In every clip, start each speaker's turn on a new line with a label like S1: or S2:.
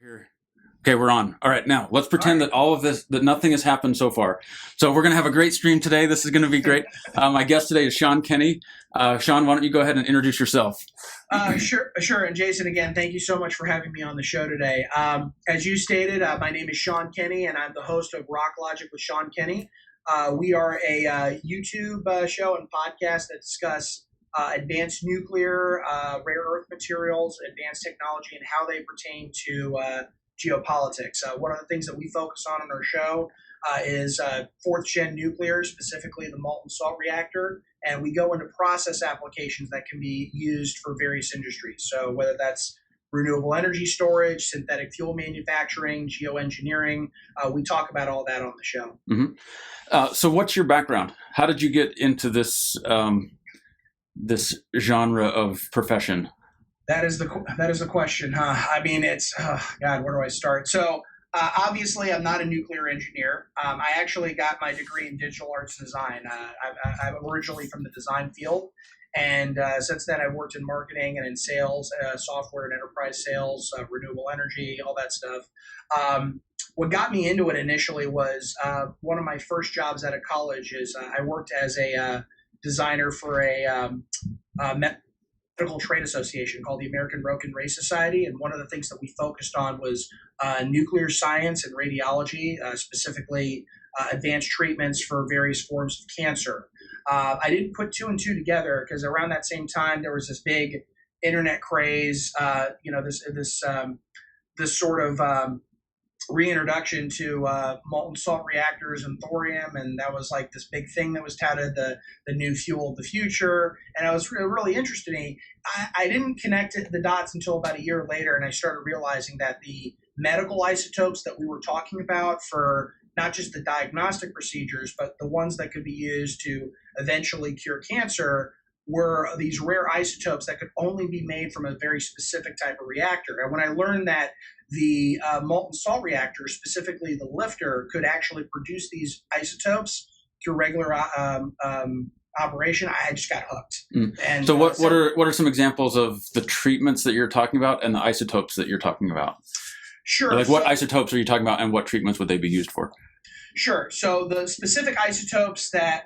S1: Here. Okay, we're on. All right, now let's pretend that all of this, that nothing has happened so far. So we're going to have a great stream today. This is going to be great. My guest today is Sean Kenny. Sean, why don't you go ahead and introduce yourself?
S2: Sure. And Jason, again, thank you so much for having me on the show today. As you stated, my name is Sean Kenny, and I'm the host of Rock Logic with Sean Kenny. We are a YouTube show and podcast that discuss advanced nuclear, rare earth materials, advanced technology, and how they pertain to geopolitics. One of the things that we focus on our show is fourth-gen nuclear, specifically the molten salt reactor, and we go into process applications that can be used for various industries. So whether that's renewable energy storage, synthetic fuel manufacturing, geoengineering, we talk about all that on the show.
S1: Mm-hmm. So what's your background? How did you get into this this genre of profession?
S2: That is the question, huh? I mean, it's God. Where do I start? So obviously, I'm not a nuclear engineer. I actually got my degree in digital arts design. I'm originally from the design field, and since then, I've worked in marketing and in sales, software and enterprise sales, renewable energy, all that stuff. What got me into it initially was one of my first jobs out of college. I worked as a designer for a medical trade association called the American Broken Race Society, and one of the things that we focused on was nuclear science and radiology, specifically advanced treatments for various forms of cancer. I didn't put two and two together because around that same time there was this big internet craze, this sort of reintroduction to molten salt reactors and thorium, and that was like this big thing that was touted, the new fuel of the future, and I was really interested in it. I didn't connect the dots until about a year later, and I started realizing that the medical isotopes that we were talking about for not just the diagnostic procedures, but the ones that could be used to eventually cure cancer were these rare isotopes that could only be made from a very specific type of reactor. And when I learned that the molten salt reactor, specifically the lifter, could actually produce these isotopes through regular operation, I just got hooked.
S1: And so what are some examples of the treatments that you're talking about and the isotopes that you're talking about?
S2: Sure.
S1: Like what isotopes are you talking about and what treatments would they be used for?
S2: Sure. So the specific isotopes that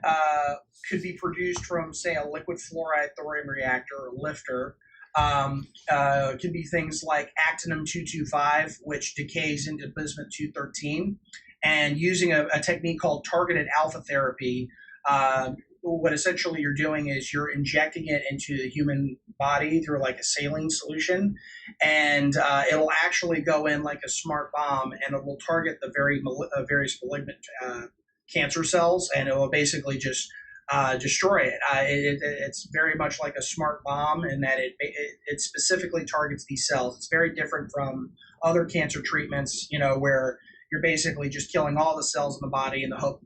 S2: could be produced from, say, a liquid fluoride thorium reactor or lifter can be things like actinium-225, which decays into bismuth-213, and using a technique called targeted alpha therapy. What essentially you're doing is you're injecting it into the human body through like a saline solution, and it'll actually go in like a smart bomb, and it will target the various malignant cancer cells, and it will basically just destroy it. It's very much like a smart bomb in that it specifically targets these cells. It's very different from other cancer treatments, where you're basically just killing all the cells in the body in the hope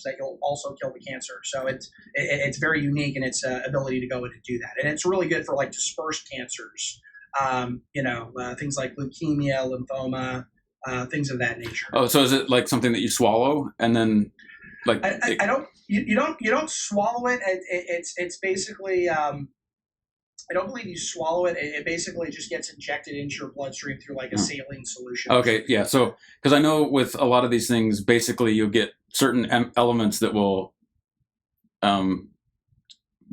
S2: that you'll also kill the cancer. So it's very unique in its ability to go in and do that. And it's really good for like dispersed cancers, things like leukemia, lymphoma, things of that nature.
S1: Oh, so is it like something that you swallow and then like
S2: you don't swallow it. It's basically I don't believe you swallow it. It basically just gets injected into your bloodstream through like a saline solution.
S1: Okay, yeah. So because I know with a lot of these things, basically you'll get certain elements that will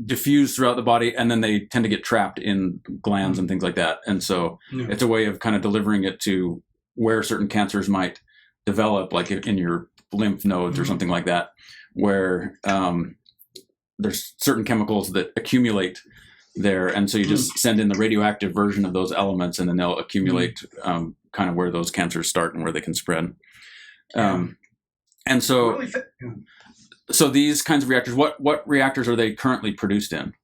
S1: diffuse throughout the body, and then they tend to get trapped in glands and things like that. And so it's a way of kind of delivering it to where certain cancers might develop, like in your lymph nodes or something like that, where there's certain chemicals that accumulate there, and so you just send in the radioactive version of those elements, and then they'll accumulate kind of where those cancers start and where they can spread. And so, so these kinds of reactors, what reactors are they currently produced in?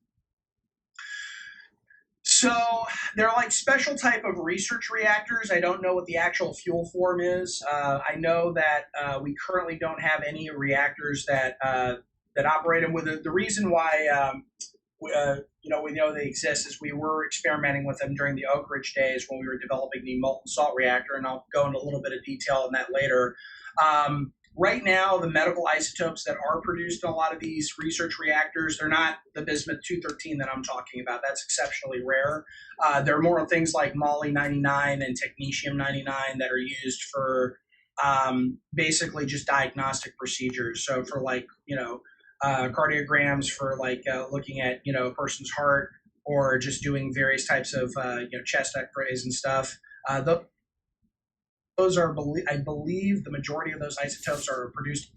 S2: So they're like special type of research reactors. I don't know what the actual fuel form is. I know that we currently don't have any reactors that operate them. With the reason why we know they exist is we were experimenting with them during the Oak Ridge days when we were developing the molten salt reactor, and I'll go into a little bit of detail on that later. right now, the medical isotopes that are produced in a lot of these research reactors, they're not the bismuth-213 that I'm talking about. That's exceptionally rare. They're more things like moly-99 and technetium-99 that are used for basically just diagnostic procedures. So for cardiograms for looking at, a person's heart, or just doing various types of, chest x-rays and stuff. Those are, I believe, the majority of those isotopes are produced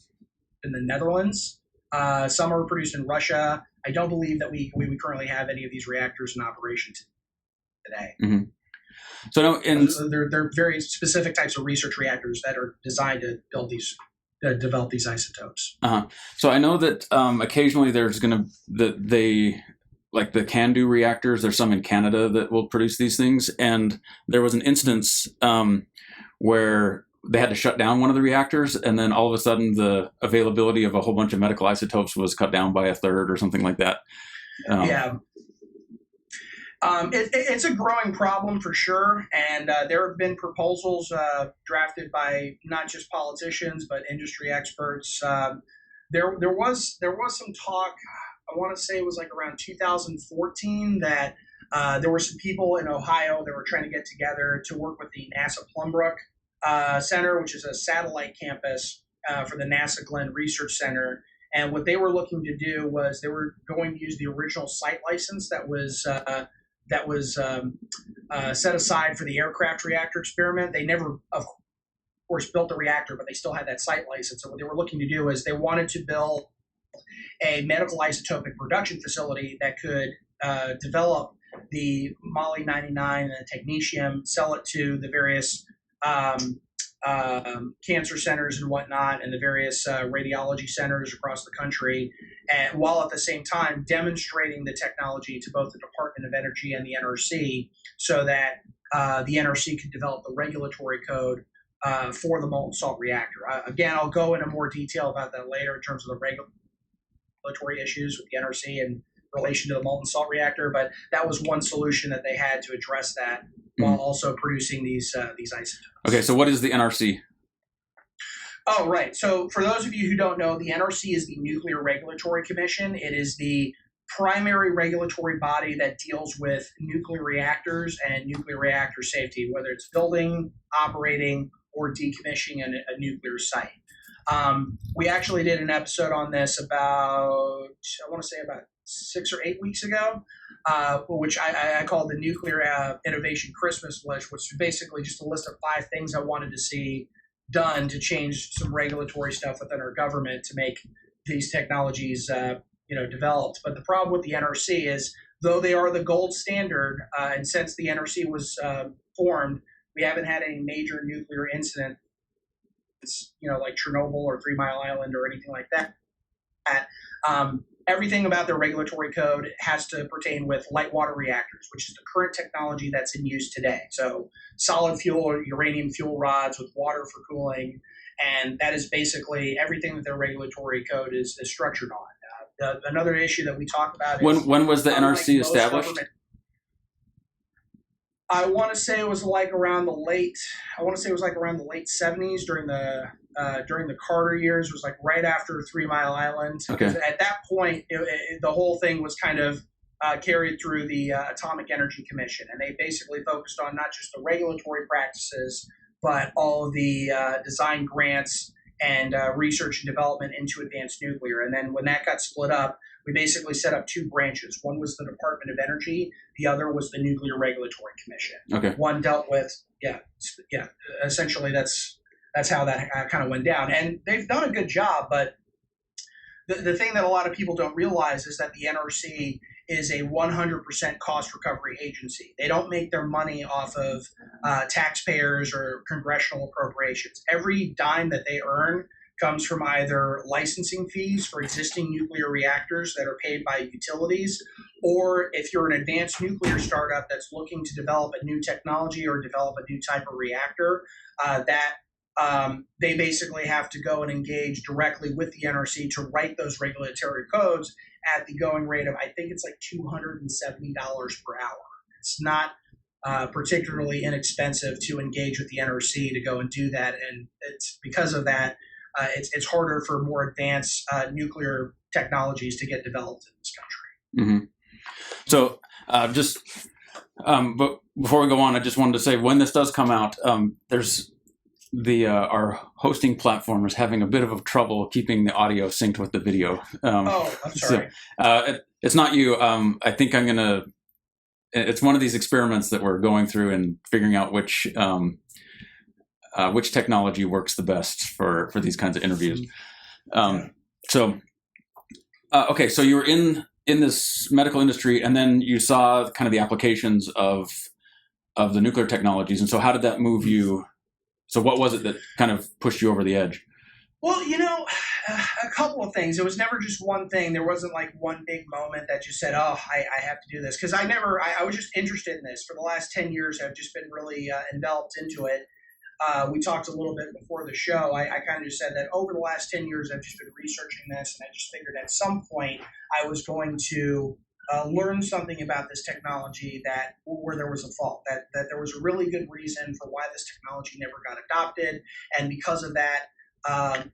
S2: in the Netherlands. Some are produced in Russia. I don't believe that we currently have any of these reactors in operation today.
S1: Mm-hmm. So no,
S2: they're very specific types of research reactors that are designed to develop these isotopes.
S1: So I know that occasionally there's going to like the CANDU reactors. There's some in Canada that will produce these things, and there was an instance where they had to shut down one of the reactors, and then all of a sudden the availability of a whole bunch of medical isotopes was cut down by a third or something like that.
S2: It's a growing problem for sure, and there have been proposals drafted by not just politicians but industry experts. There was some talk. I want to say it was like around 2014 that there were some people in Ohio that were trying to get together to work with the NASA Plumbrook Center, which is a satellite campus for the NASA Glenn Research Center. And what they were looking to do was they were going to use the original site license that was set aside for the aircraft reactor experiment. They never, of course, built the reactor, but they still had that site license. So what they were looking to do is they wanted to build a medical isotopic production facility that could develop the moly-99 and the technetium, sell it to the various cancer centers and whatnot, and the various radiology centers across the country, and while at the same time demonstrating the technology to both the Department of Energy and the NRC, so that the NRC could develop the regulatory code for the molten salt reactor. Again, I'll go into more detail about that later in terms of the regulatory issues with the NRC in relation to the molten salt reactor, but that was one solution that they had to address that while also producing these isotopes.
S1: Okay, so what is the NRC?
S2: Oh, right. So for those of you who don't know, the NRC is the Nuclear Regulatory Commission. It is the primary regulatory body that deals with nuclear reactors and nuclear reactor safety, whether it's building, operating, or decommissioning a nuclear site. We actually did an episode on this about 6 or 8 weeks ago, which I called the Nuclear Innovation Christmas List, which is basically just a list of 5 things I wanted to see done to change some regulatory stuff within our government to make these technologies developed. But the problem with the NRC is, though they are the gold standard, and since the NRC was formed, we haven't had any major nuclear incidents, like Chernobyl or 3 Mile Island or anything like that. Everything about their regulatory code has to pertain with light water reactors, which is the current technology that's in use today. So solid fuel or uranium fuel rods with water for cooling, and that is basically everything that their regulatory code is structured on. Another issue that we talk about is
S1: when was the NRC established?
S2: I want to say it was around the late 70s during the Carter years. It was like right after 3 Mile Island.
S1: Okay.
S2: At that point, the whole thing was kind of carried through the Atomic Energy Commission, and they basically focused on not just the regulatory practices, but all of the design grants and research and development into advanced nuclear. And then when that got split up, we basically set up 2 branches. One was the Department of Energy. The other was the Nuclear Regulatory Commission.
S1: Okay.
S2: One dealt with, essentially that's how that kind of went down. And they've done a good job, but the thing that a lot of people don't realize is that the NRC is a 100% cost recovery agency. They don't make their money off of taxpayers or congressional appropriations. Every dime that they earn comes from either licensing fees for existing nuclear reactors that are paid by utilities, or if you're an advanced nuclear startup that's looking to develop a new technology or develop a new type of reactor, they basically have to go and engage directly with the NRC to write those regulatory codes at the going rate of, I think it's like $270 per hour. It's not particularly inexpensive to engage with the NRC to go and do that, and it's because of that it's harder for more advanced nuclear technologies to get developed in this country.
S1: Mm-hmm. So but before we go on, I just wanted to say when this does come out, there's our hosting platform is having a bit of trouble keeping the audio synced with the video.
S2: I'm sorry.
S1: So, it's not you. I think it's one of these experiments that we're going through and figuring out which technology works the best for these kinds of interviews. So you were in this medical industry, and then you saw kind of the applications of the nuclear technologies. And so how did that move you? So what was it that kind of pushed you over the edge?
S2: Well, a couple of things. It was never just one thing. There wasn't like one big moment that just said, oh, I have to do this. Because I was just interested in this. For the last 10 years, I've just been really enveloped into it. We talked a little bit before the show. I kind of just said that over the last 10 years, I've just been researching this. And I just figured at some point I was going to learn something about this technology where there was a fault, that there was a really good reason for why this technology never got adopted. And because of that,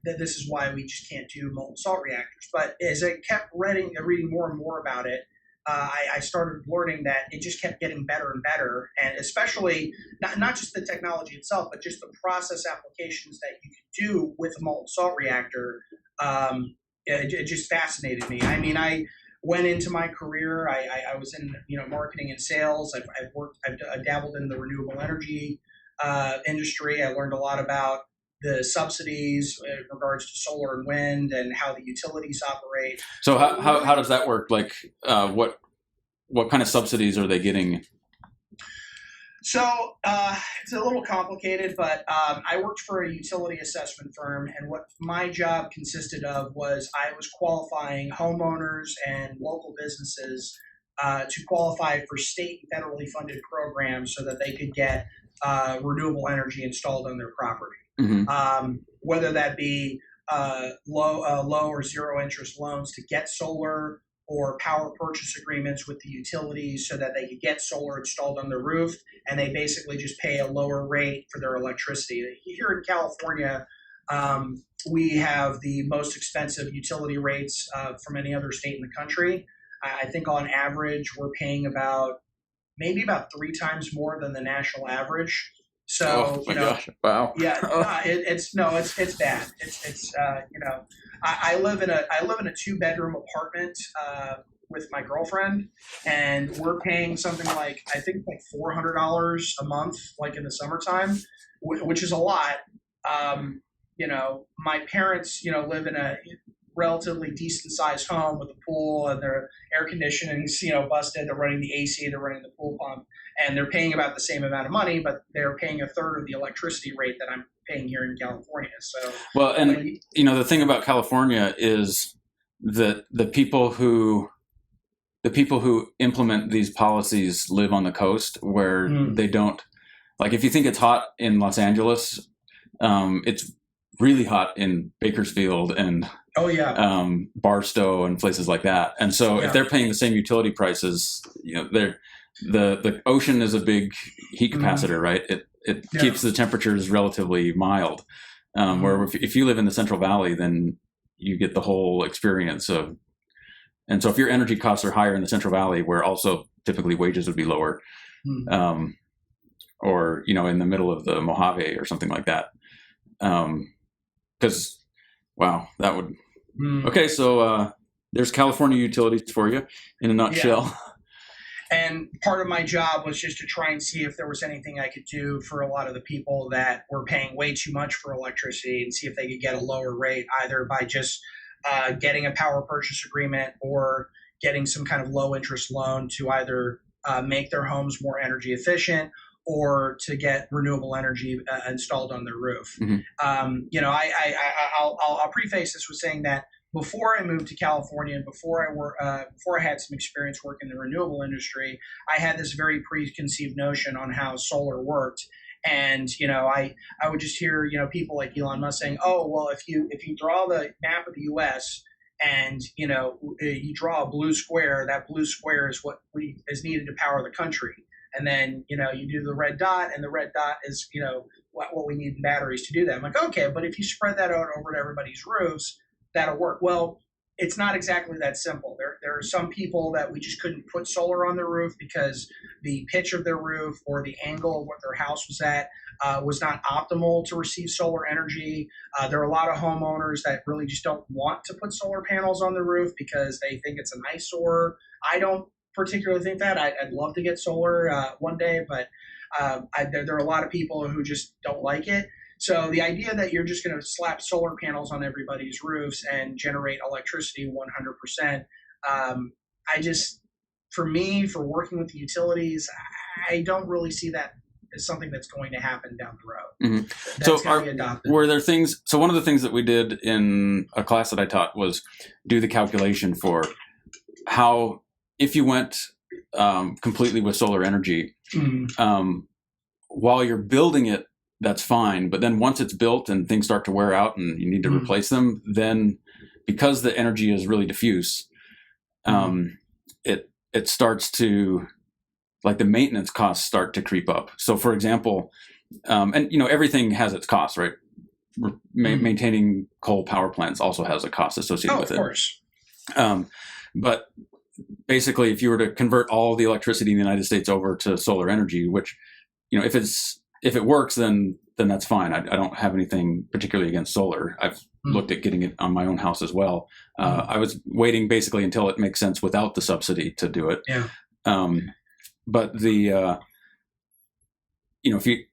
S2: this is why we just can't do molten salt reactors. But as I kept reading more and more about it, I started learning that it just kept getting better and better, and especially not just the technology itself, but just the process applications that you could do with a molten salt reactor. It just fascinated me. I mean, I went into my career. I was in marketing and sales. I've dabbled in the renewable energy industry. I learned a lot about the subsidies in regards to solar and wind and how the utilities operate.
S1: So how does that work? Like what kind of subsidies are they getting?
S2: So it's a little complicated, but I worked for a utility assessment firm, and what my job consisted of was I was qualifying homeowners and local businesses to qualify for state and federally funded programs so that they could get renewable energy installed on their property. Mm-hmm. Whether that be low or zero interest loans to get solar, or power purchase agreements with the utilities so that they could get solar installed on their roof, and they basically just pay a lower rate for their electricity. Here in California, we have the most expensive utility rates from any other state in the country. I think on average, we're paying maybe about 3 times more than the national average. So,
S1: gosh. Wow.
S2: Yeah, it's bad. It's I live in a 2-bedroom apartment with my girlfriend, and we're paying something like, I think like $400 a month, like in the summertime, which is a lot. My parents, live in a relatively decent sized home with a pool, and their air conditioning's, busted. They're running the AC, they're running the pool pump, and they're paying about the same amount of money, but they're paying a third of the electricity rate that I'm paying here in California. So,
S1: well, and the thing about California is that the people who implement these policies live on the coast where they don't, like, if you think it's hot in Los Angeles, it's really hot in Bakersfield and Barstow and places like that. And so if they're paying the same utility prices, the ocean is a big heat capacitor, right? It keeps the temperatures relatively mild. Where if you live in the Central Valley, then you get the whole experience of. And so if your energy costs are higher in the Central Valley, where also typically wages would be lower, or in the middle of the Mojave or something like that, because that would. Okay, so there's California utilities for you in a nutshell.
S2: Yeah. And part of my job was just to try and see if there was anything I could do for a lot of the people that were paying way too much for electricity, and see if they could get a lower rate, either by just getting a power purchase agreement or getting some kind of low interest loan to either make their homes more energy efficient or to get renewable energy installed on their roof. Mm-hmm. I'll preface this with saying that before I moved to California and before I had some experience working in the renewable industry, I had this very preconceived notion on how solar worked. And, I would just hear, people like Elon Musk saying, oh, well, if you draw the map of the U.S. and, you draw a blue square, that blue square is what is needed to power the country. And then, you do the red dot, and the red dot is, what we need in batteries to do that. I'm like, okay, but if you spread that out over to everybody's roofs, that'll work. Well, it's not exactly that simple. There are some people that we just couldn't put solar on their roof because the pitch of their roof or the angle of what their house was at was not optimal to receive solar energy. There are a lot of homeowners that really just don't want to put solar panels on the roof because they think it's an eyesore. I don't particularly think that. I'd love to get solar one day, but there are a lot of people who just don't like it. So the idea that you're just going to slap solar panels on everybody's roofs and generate electricity 100%, for working with the utilities, I don't really see that as something that's going to happen down the road.
S1: Mm-hmm. So were there things, so one of the things that we did in a class that I taught was do the calculation for how, if you went completely with solar energy, while you're building it, that's fine. But then once it's built and things start to wear out and you need to replace them, then because the energy is really diffuse, it starts to, like, the maintenance costs start to creep up. So for example, and everything has its costs, right? Maintaining coal power plants also has a cost associated with it. Of course. But basically, if you were to convert all the electricity in the United States over to solar energy, which, if it works, then that's fine. I don't have anything particularly against solar. I've looked at getting it on my own house as well. I was waiting basically until it makes sense without the subsidy to do it.
S2: Yeah.
S1: But if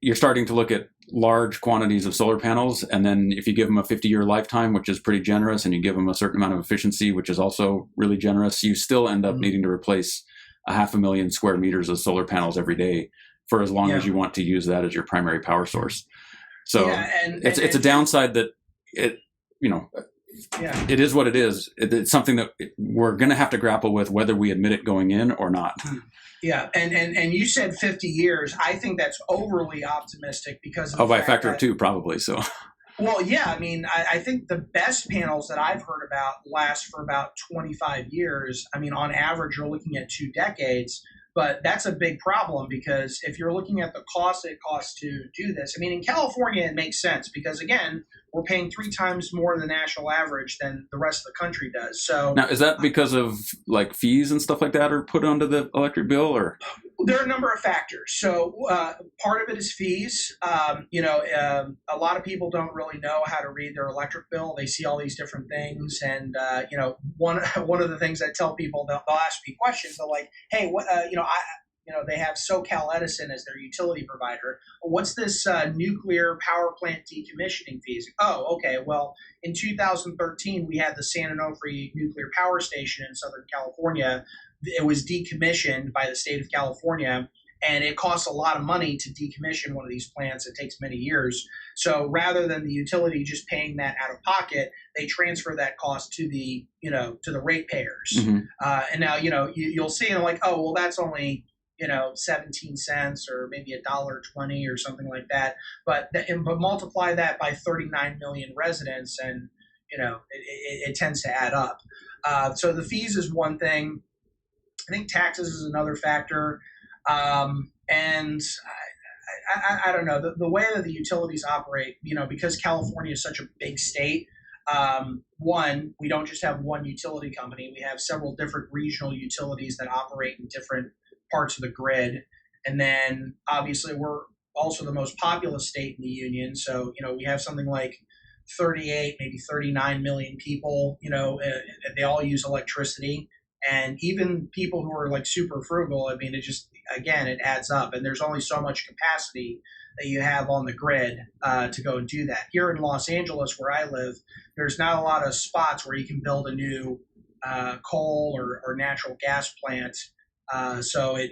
S1: you're starting to look at large quantities of solar panels, and then if you give them a 50-year lifetime, which is pretty generous, and you give them a certain amount of efficiency, which is also really generous, you still end up needing to replace 500,000 square meters of solar panels every day for as long as you want to use that as your primary power source. So it's a downside that it is what it is. It's something that we're going to have to grapple with, whether we admit it going in or not.
S2: Yeah, and you said 50 years. I think that's overly optimistic because of
S1: by a factor of 2, probably. So.
S2: Well, yeah, I mean, I think the best panels that I've heard about last for about 25 years. I mean, on average, you're looking at 2 decades. But that's a big problem because if you're looking at the cost it costs to do this, I mean, in California, it makes sense because, again, we're paying 3 times more than the national average than the rest of the country does. So
S1: now, is that because of like fees and stuff like that are put onto the electric bill, or?
S2: There are a number of factors. So part of it is fees. A lot of people don't really know how to read their electric bill. They see all these different things. And, one of the things I tell people, they'll ask me questions. They're like, hey, they have SoCal Edison as their utility provider. What's this nuclear power plant decommissioning fees? Oh, okay. Well, in 2013, we had the San Onofre nuclear power station in Southern California. It was decommissioned by the state of California, and it costs a lot of money to decommission one of these plants. It takes many years. So rather than the utility just paying that out of pocket, they transfer that cost to the ratepayers. And now, you'll see and like, oh, well, that's only 17 cents or maybe $1.20 or something like that. But multiply that by 39 million residents, and it tends to add up. So the fees is one thing. I think taxes is another factor. And I don't know, the way that the utilities operate, because California is such a big state, one, we don't just have one utility company. We have several different regional utilities that operate in different parts of the grid. And then obviously we're also the most populous state in the union. So, we have something like 38, maybe 39 million people, they all use electricity. And even people who are like super frugal, I mean, it adds up. And there's only so much capacity that you have on the grid to go and do that. Here in Los Angeles, where I live, there's not a lot of spots where you can build a new coal or natural gas plant. So it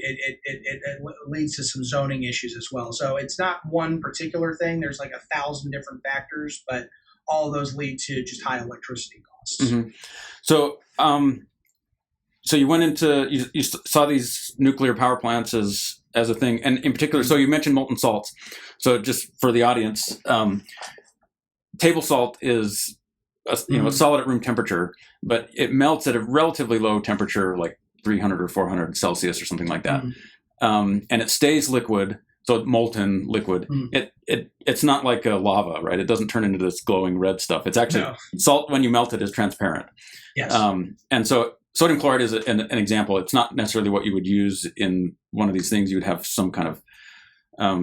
S2: leads to some zoning issues as well. So it's not one particular thing. There's like 1,000 different factors, but all of those lead to just high electricity costs.
S1: So, so you went into, you saw these nuclear power plants as a thing, and in particular, so you mentioned molten salts. So just for the audience, table salt is it's solid at room temperature, but it melts at a relatively low temperature, like 300 or 400 Celsius or something like that. and it stays liquid. So molten liquid. It's not like a lava, right? It doesn't turn into this glowing red stuff. It's actually salt when you melt it is transparent.
S2: Yes.
S1: And so sodium chloride is an example. It's not necessarily what you would use in one of these things. You would have some kind of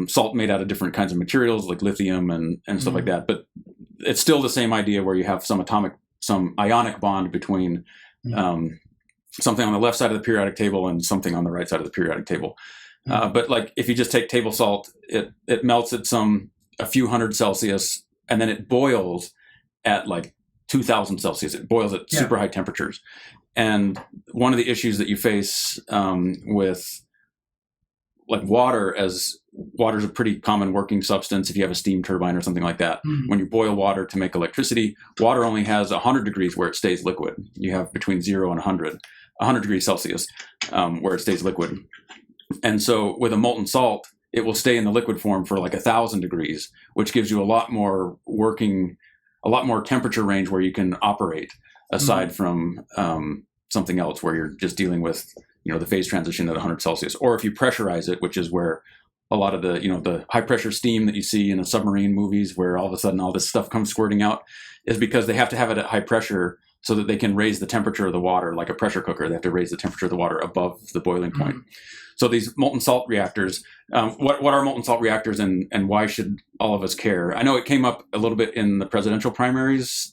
S1: salt made out of different kinds of materials like lithium and stuff like that. But it's still the same idea where you have some ionic bond between something on the left side of the periodic table and something on the right side of the periodic table. But like if you just take table salt, it melts at a few hundred Celsius, and then it boils at like 2000 Celsius. It boils at super high temperatures. And one of the issues that you face with like water is a pretty common working substance if you have a steam turbine or something like that. When you boil water to make electricity, water only has 100 degrees where it stays liquid. You have between 0 and 100 degrees Celsius where it stays liquid. And so with a molten salt, it will stay in the liquid form for like 1000 degrees, which gives you a lot more temperature range where you can operate aside from something else where you're just dealing with, the phase transition at 100 Celsius. Or if you pressurize it, which is where a lot of the high pressure steam that you see in the submarine movies where all of a sudden all this stuff comes squirting out is because they have to have it at high pressure so that they can raise the temperature of the water like a pressure cooker. They have to raise the temperature of the water above the boiling point. So these molten salt reactors, what are molten salt reactors and why should all of us care? I know it came up a little bit in the presidential primaries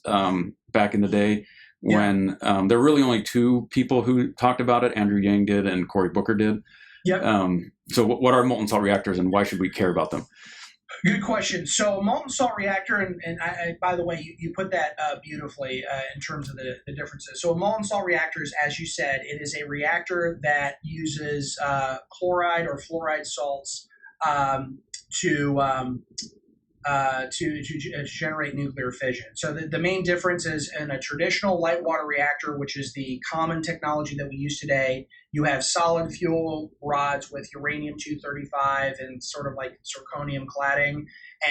S1: back in the day when there were really only two people who talked about it. Andrew Yang did and Cory Booker did. So what are molten salt reactors and why should we care about them?
S2: Good question. So a molten salt reactor, and I, by the way, you put that beautifully in terms of the differences. So a molten salt reactor is, as you said, it is a reactor that uses chloride or fluoride salts to generate nuclear fission. So the main difference is in a traditional light water reactor, which is the common technology that we use today, you have solid fuel rods with uranium-235 and sort of like zirconium cladding,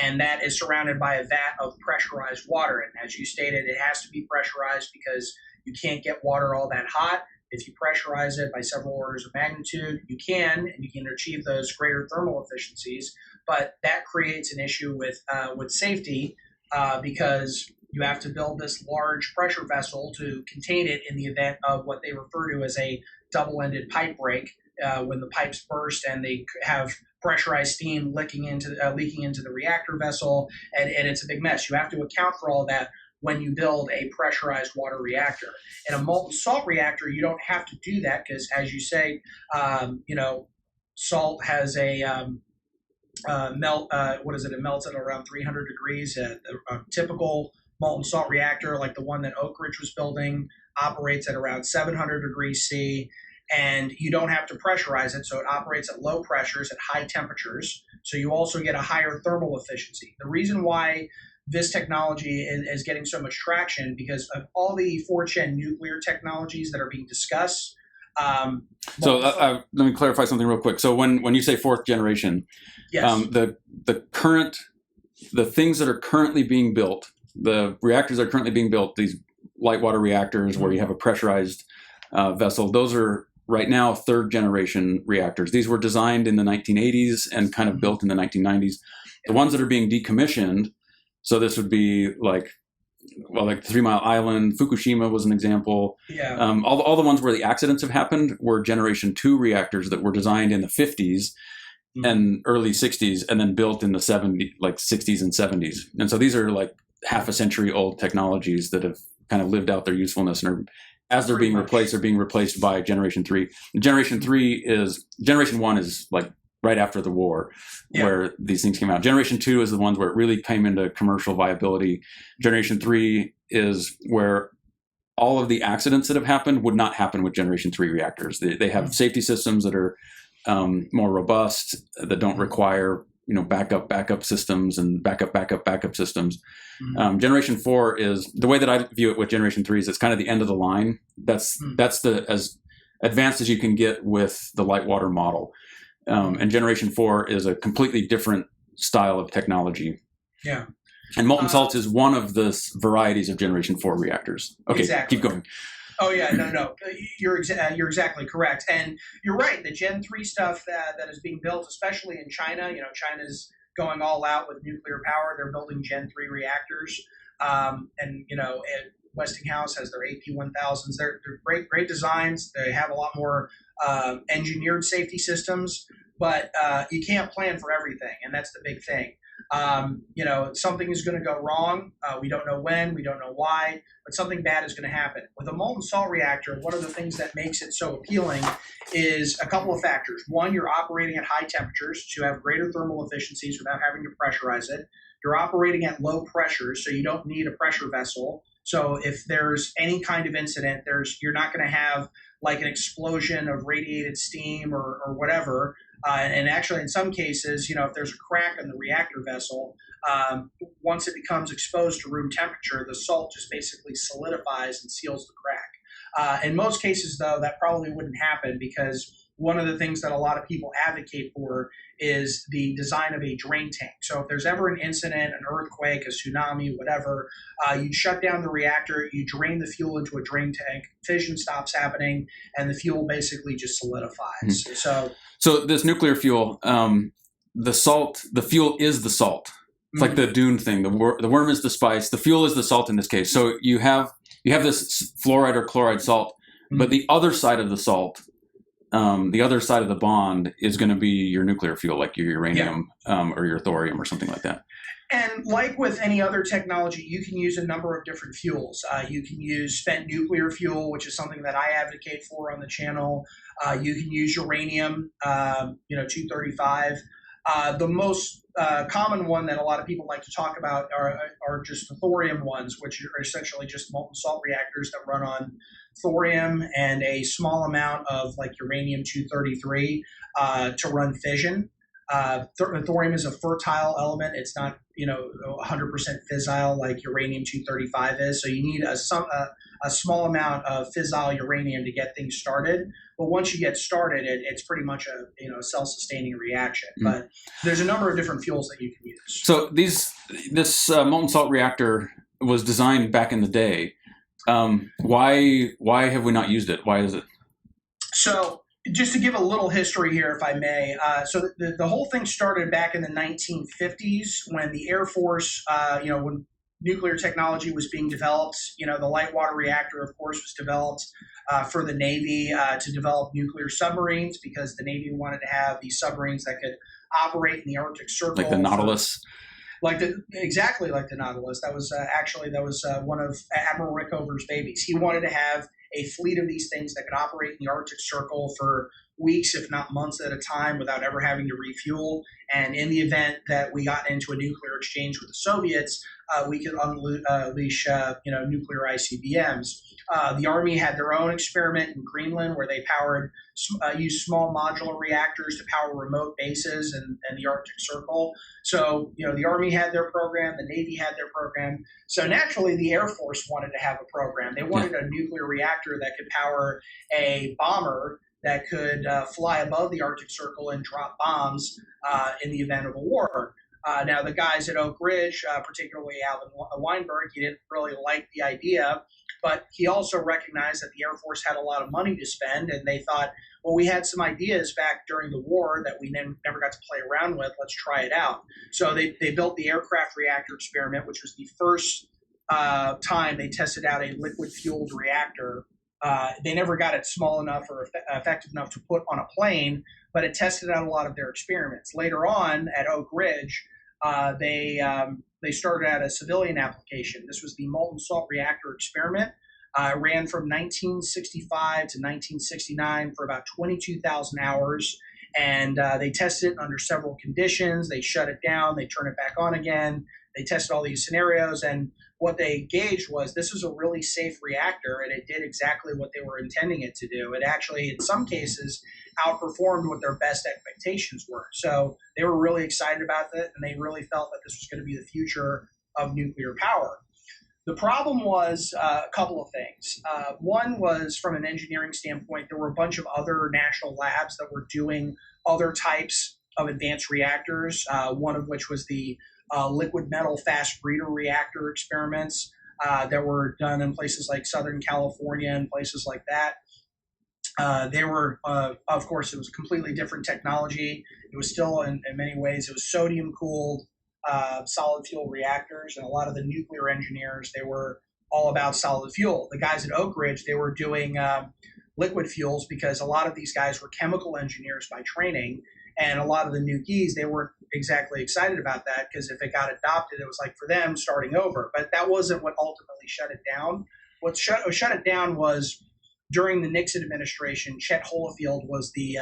S2: and that is surrounded by a vat of pressurized water. And as you stated, it has to be pressurized because you can't get water all that hot. If you pressurize it by several orders of magnitude, you can achieve those greater thermal efficiencies. But that creates an issue with safety because you have to build this large pressure vessel to contain it in the event of what they refer to as a double-ended pipe break, when the pipes burst and they have pressurized steam leaking into the reactor vessel, and it's a big mess. You have to account for all that when you build a pressurized water reactor. In a molten salt reactor, you don't have to do that because, as you say, salt has a it melts at around 300 degrees. A typical molten salt reactor, like the one that Oak Ridge was building, operates at around 700 degrees C, and you don't have to pressurize it, so it operates at low pressures at high temperatures, so you also get a higher thermal efficiency. The reason why this technology is getting so much traction because of all the 4th-gen nuclear technologies that are being discussed.
S1: Let me clarify something real quick. So when you say 4th generation,
S2: yes.
S1: The things that are currently being built, the reactors that are currently being built, these light water reactors where you have a pressurized vessel, those are right now 3rd generation reactors. These were designed in the 1980s and kind of built in the 1990s. The ones that are being decommissioned, so this would be like 3 Mile Island, Fukushima was an example. All the ones where the accidents have happened were generation 2 reactors that were designed in the 50s and early 60s and then built in the 60s and 70s. And so these are like half a century old technologies that have kind of lived out their usefulness and as they're being replaced, they're being replaced by generation 3. Generation 1 is like right after the war where these things came out. Generation 2 is the ones where it really came into commercial viability. Generation 3 is where all of the accidents that have happened would not happen with generation 3 reactors. They have safety systems that are more robust, that don't require backup systems and backup systems. Generation 4 is the way that I view it with generation 3 is it's kind of the end of the line. That's the as advanced as you can get with the light water model. And generation 4 is a completely different style of technology.
S2: Yeah.
S1: And molten salts is one of the varieties of generation 4 reactors. Okay, exactly. Keep going.
S2: Oh yeah, no. You're exactly correct, and you're right. The Gen 3 stuff that is being built, especially in China, China's going all out with nuclear power. They're building Gen 3 reactors, and Westinghouse has their AP1000s. They're great designs. They have a lot more engineered safety systems, but you can't plan for everything, and that's the big thing. Something is going to go wrong. We don't know when, we don't know why, but something bad is going to happen. With a molten salt reactor, one of the things that makes it so appealing is a couple of factors. One, you're operating at high temperatures, so you have greater thermal efficiencies without having to pressurize it. You're operating at low pressures, so you don't need a pressure vessel. So if there's any kind of incident, you're not going to have like an explosion of radiated steam or whatever. And actually, in some cases, if there's a crack in the reactor vessel, once it becomes exposed to room temperature, the salt just basically solidifies and seals the crack. In most cases, though, that probably wouldn't happen because one of the things that a lot of people advocate for is the design of a drain tank. So if there's ever an incident, an earthquake, a tsunami, whatever, you shut down the reactor, you drain the fuel into a drain tank, fission stops happening, and the fuel basically just solidifies.
S1: Mm-hmm. So this nuclear fuel, the fuel is the salt. It's like the Dune thing. The worm is the spice. The fuel is the salt in this case. So you have this fluoride or chloride salt, but the other side of the salt, the other side of the bond is going to be your nuclear fuel, like your uranium or your thorium or something like that.
S2: And like with any other technology, you can use a number of different fuels. You can use spent nuclear fuel, which is something that I advocate for on the channel. You can use uranium, 235. The most common one that a lot of people like to talk about are just the thorium ones, which are essentially just molten salt reactors that run on thorium and a small amount of like uranium-233 to run fission. Thorium is a fertile element. It's not 100% fissile like uranium-235 is. So you need a small amount of fissile uranium to get things started. But once you get started, it's pretty much a self-sustaining reaction. But there's a number of different fuels that you can use.
S1: So this molten salt reactor was designed back in the day. Why have we not used it? Why is it?
S2: So just to give a little history here, if I may. So the whole thing started back in the 1950s when the Air Force, when nuclear technology was being developed. The light water reactor, of course, was developed for the Navy to develop nuclear submarines because the Navy wanted to have these submarines that could operate in the Arctic Circle.
S1: Like the Nautilus?
S2: Exactly like the Nautilus. That was one of Admiral Rickover's babies. He wanted to have a fleet of these things that could operate in the Arctic Circle for weeks, if not months at a time without ever having to refuel. And in the event that we got into a nuclear exchange with the Soviets, we could unleash nuclear ICBMs. The Army had their own experiment in Greenland where they used small modular reactors to power remote bases in the Arctic Circle. So, the Army had their program, the Navy had their program. So naturally, the Air Force wanted to have a program. They wanted a nuclear reactor that could power a bomber that could fly above the Arctic Circle and drop bombs in the event of a war. Now, the guys at Oak Ridge, particularly Alvin Weinberg, he didn't really like the idea, but he also recognized that the Air Force had a lot of money to spend, and they thought, well, we had some ideas back during the war that we never got to play around with. Let's try it out. So they built the aircraft reactor experiment, which was the first time they tested out a liquid-fueled reactor. They never got it small enough or effective enough to put on a plane, but it tested out a lot of their experiments. Later on at Oak Ridge, they started out a civilian application. This was the molten salt reactor experiment. It ran from 1965 to 1969 for about 22,000 hours, and they tested it under several conditions. They shut it down. They turn it back on again. They tested all these scenarios, and what they gauged was this is a really safe reactor, and it did exactly what they were intending it to do. It actually, in some cases, outperformed what their best expectations were. So they were really excited about it, and they really felt that this was going to be the future of nuclear power. The problem was a couple of things. One was from an engineering standpoint, there were a bunch of other national labs that were doing other types of advanced reactors, one of which was the liquid metal fast breeder reactor experiments. that were done in places like Southern California and places like that. They were, of course, it was a completely different technology. It was still, in many ways, it was sodium-cooled solid fuel reactors, and a lot of the nuclear engineers, they were all about solid fuel. The guys at Oak Ridge, they were doing liquid fuels because a lot of these guys were chemical engineers by training, and a lot of the nukies, they weren't exactly excited about that because if it got adopted, it was like for them starting over. But that wasn't what ultimately shut it down. What shut it down was during the Nixon administration, Chet Holofield was the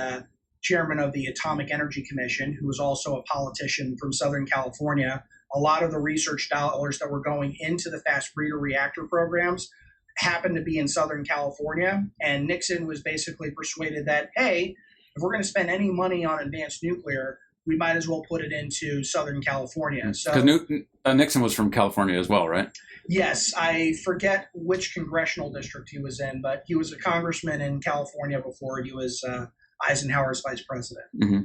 S2: chairman of the Atomic Energy Commission, who was also a politician from Southern California. A lot of the research dollars that were going into the fast breeder reactor programs happened to be in Southern California. And Nixon was basically persuaded that, hey, if we're going to spend any money on advanced nuclear, we might as well put it into Southern California.
S1: Because Nixon was from California as well, right?
S2: Yes, I forget which congressional district he was in, but he was a congressman in California before he was Eisenhower's vice president.
S1: Mm-hmm.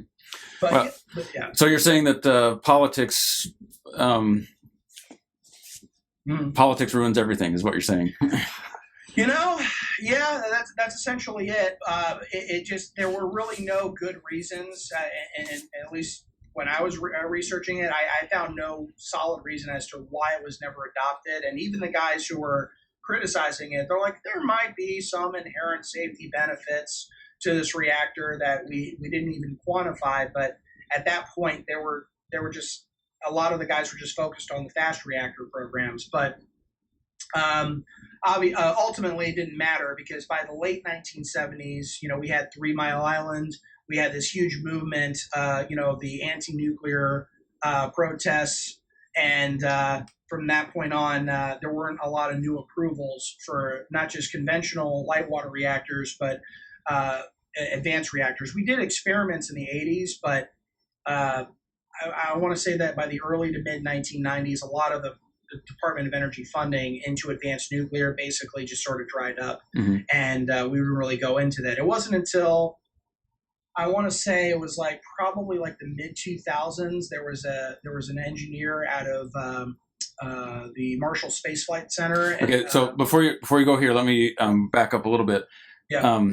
S2: But yeah.
S1: So you're saying that politics ruins everything, is what you're saying?
S2: Yeah, that's essentially it. It just, there were really no good reasons, and at least when I was researching it, I found no solid reason as to why it was never adopted. And even the guys who were criticizing it, they're like, there might be some inherent safety benefits to this reactor that we didn't even quantify. But at that point, there were just, a lot of the guys were just focused on the fast reactor programs. But ultimately, it didn't matter because by the late 1970s, we had 3 Mile Island. We had this huge movement, the anti-nuclear protests. And from that point on, there weren't a lot of new approvals for not just conventional light water reactors, but advanced reactors. We did experiments in the 80s, but I want to say that by the early to mid 1990s, a lot of the Department of Energy funding into advanced nuclear basically just sort of dried up. Mm-hmm. And we didn't really go into that. It wasn't until, I want to say it was probably the mid 2000s. There was an engineer out of the Marshall Space Flight Center.
S1: Okay, so before you go here, let me back up a little bit.
S2: Yeah.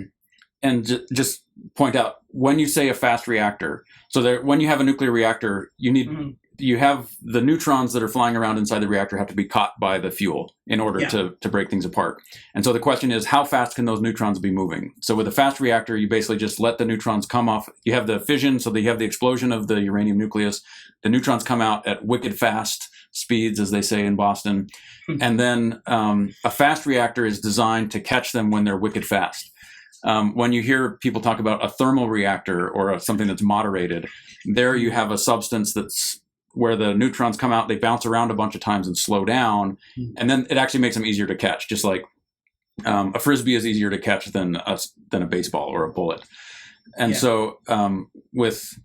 S1: And just point out, when you say a fast reactor, so when you have a nuclear reactor, you need you have the neutrons that are flying around inside the reactor have to be caught by the fuel in order to break things apart. And so the question is, how fast can those neutrons be moving? So with a fast reactor, you basically just let the neutrons come off. You have the fission, so that you have the explosion of the uranium nucleus. The neutrons come out at wicked fast speeds, as they say in Boston. And then a fast reactor is designed to catch them when they're wicked fast. When you hear people talk about a thermal reactor or something that's moderated, there you have a substance that's where the neutrons come out, they bounce around a bunch of times and slow down, and then it actually makes them easier to catch. Just like a frisbee is easier to catch than a baseball or a bullet. And so with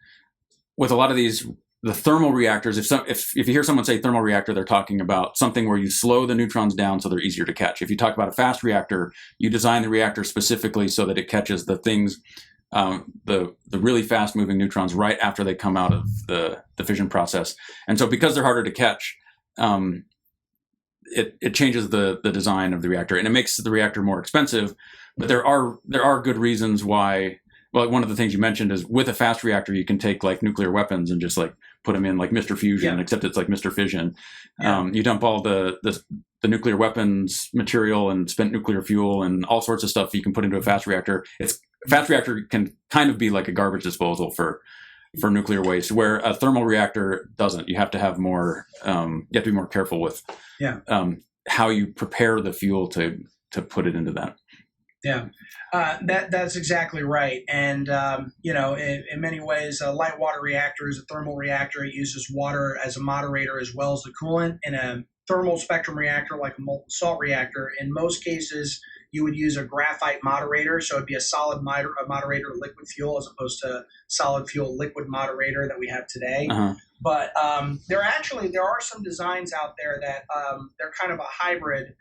S1: a lot of these, the thermal reactors, if you hear someone say thermal reactor, they're talking about something where you slow the neutrons down so they're easier to catch. If you talk about a fast reactor, you design the reactor specifically so that it catches the things, the really fast moving neutrons right after they come out of the fission process. And so because they're harder to catch, it changes the design of the reactor, and it makes the reactor more expensive. But there are good reasons why. Well, one of the things you mentioned is with a fast reactor, you can take nuclear weapons and just put them in like Mr. Fusion, except it's like Mr. Fission. You dump all the nuclear weapons material and spent nuclear fuel and all sorts of stuff you can put into a fast reactor. A fast reactor can kind of be like a garbage disposal for nuclear waste, where a thermal reactor doesn't. You have to have more. You have to be more careful with how you prepare the fuel to put it into that.
S2: Yeah, that's exactly right. And, in many ways, a light water reactor is a thermal reactor. It uses water as a moderator as well as the coolant. In a thermal spectrum reactor, like a molten salt reactor, in most cases, you would use a graphite moderator. So it'd be a solid moderator liquid fuel as opposed to solid fuel liquid moderator that we have today. Uh-huh. But there are some designs out there that they're kind of a hybrid.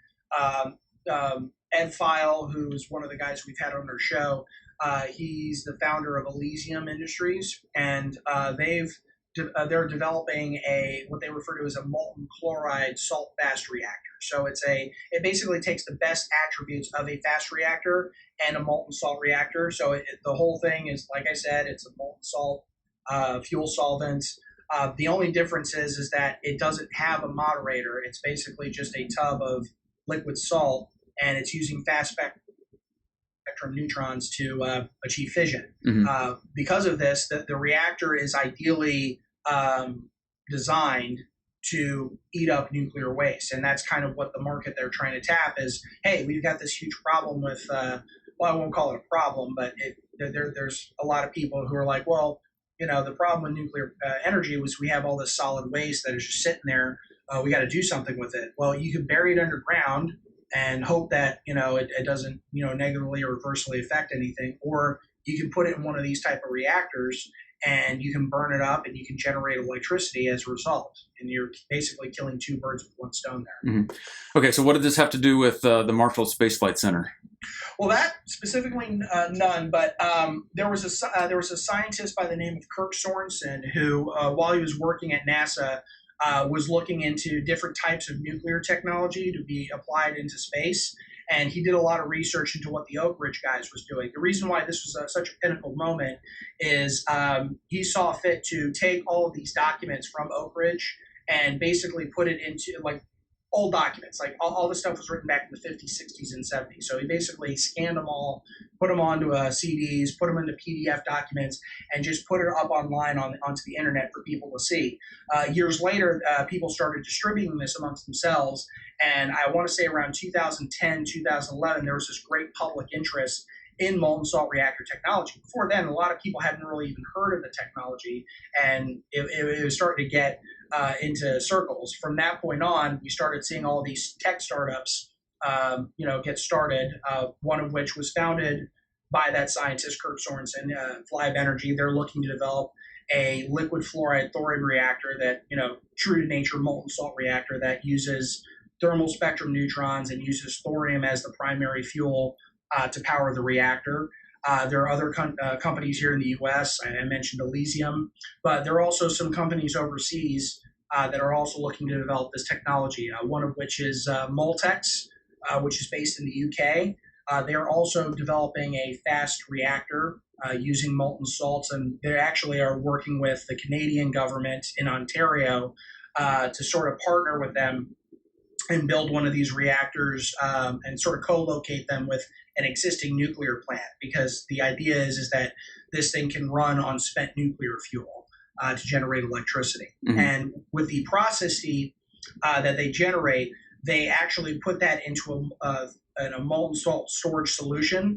S2: Ed File, who's one of the guys we've had on our show, he's the founder of Elysium Industries, and they've they're developing what they refer to as a molten chloride salt fast reactor. So it basically takes the best attributes of a fast reactor and a molten salt reactor. So the whole thing is, like I said, it's a molten salt fuel solvent. The only difference is that it doesn't have a moderator. It's basically just a tub of liquid salt, and it's using fast spectrum neutrons to achieve fission.
S1: Mm-hmm.
S2: Because of this, the reactor is ideally designed to eat up nuclear waste, and that's kind of what the market they're trying to tap is. Hey, we've got this huge problem with. Well, I won't call it a problem, but there's a lot of people who are like, well, the problem with nuclear energy was we have all this solid waste that is just sitting there. We got to do something with it. Well, you can bury it underground and hope that it doesn't negatively or adversely affect anything, or you can put it in one of these type of reactors and you can burn it up and you can generate electricity as a result, and you're basically killing two birds with one stone there.
S1: Mm-hmm. Okay, so what did this have to do with the Marshall Space Flight Center?
S2: Well, that specifically none, but there was a scientist by the name of Kirk Sorensen who, while he was working at NASA, was looking into different types of nuclear technology to be applied into space. And he did a lot of research into what the Oak Ridge guys was doing. The reason why this was such a pinnacle moment is he saw fit to take all of these documents from Oak Ridge and basically put it into old documents. All this stuff was written back in the 50s, 60s, and 70s. So he basically scanned them all, put them onto CDs, put them into PDF documents, and just put it up online onto the internet for people to see. Years later, people started distributing this amongst themselves. And I want to say around 2010, 2011, there was this great public interest in molten salt reactor technology. Before then, a lot of people hadn't really even heard of the technology, and it was starting to get into circles. From that point on, we started seeing all these tech startups, get started. One of which was founded by that scientist, Kirk Sorensen, Flibe Energy. They're looking to develop a liquid fluoride thorium reactor that, true to nature molten salt reactor that uses thermal spectrum neutrons and uses thorium as the primary fuel to power the reactor. There are other companies here in the U.S. I mentioned Elysium, but there are also some companies overseas that are also looking to develop this technology, one of which is Moltex, which is based in the UK. They are also developing a fast reactor using molten salts, and they actually are working with the Canadian government in Ontario to sort of partner with them and build one of these reactors and sort of co-locate them with an existing nuclear plant, because the idea is that this thing can run on spent nuclear fuel to generate electricity. Mm-hmm. And with the process heat that they generate, they actually put that into a molten salt storage solution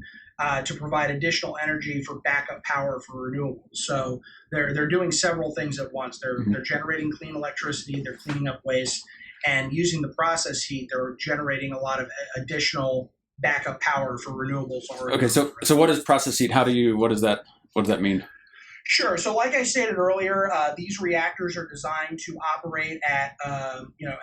S2: to provide additional energy for backup power for renewables. So they're doing several things at once. They're generating clean electricity, they're cleaning up waste, and using the process heat, they're generating a lot of additional backup power for renewables.
S1: Okay, so what is process heat? What does that mean?
S2: Sure. So, like I stated earlier, these reactors are designed to operate at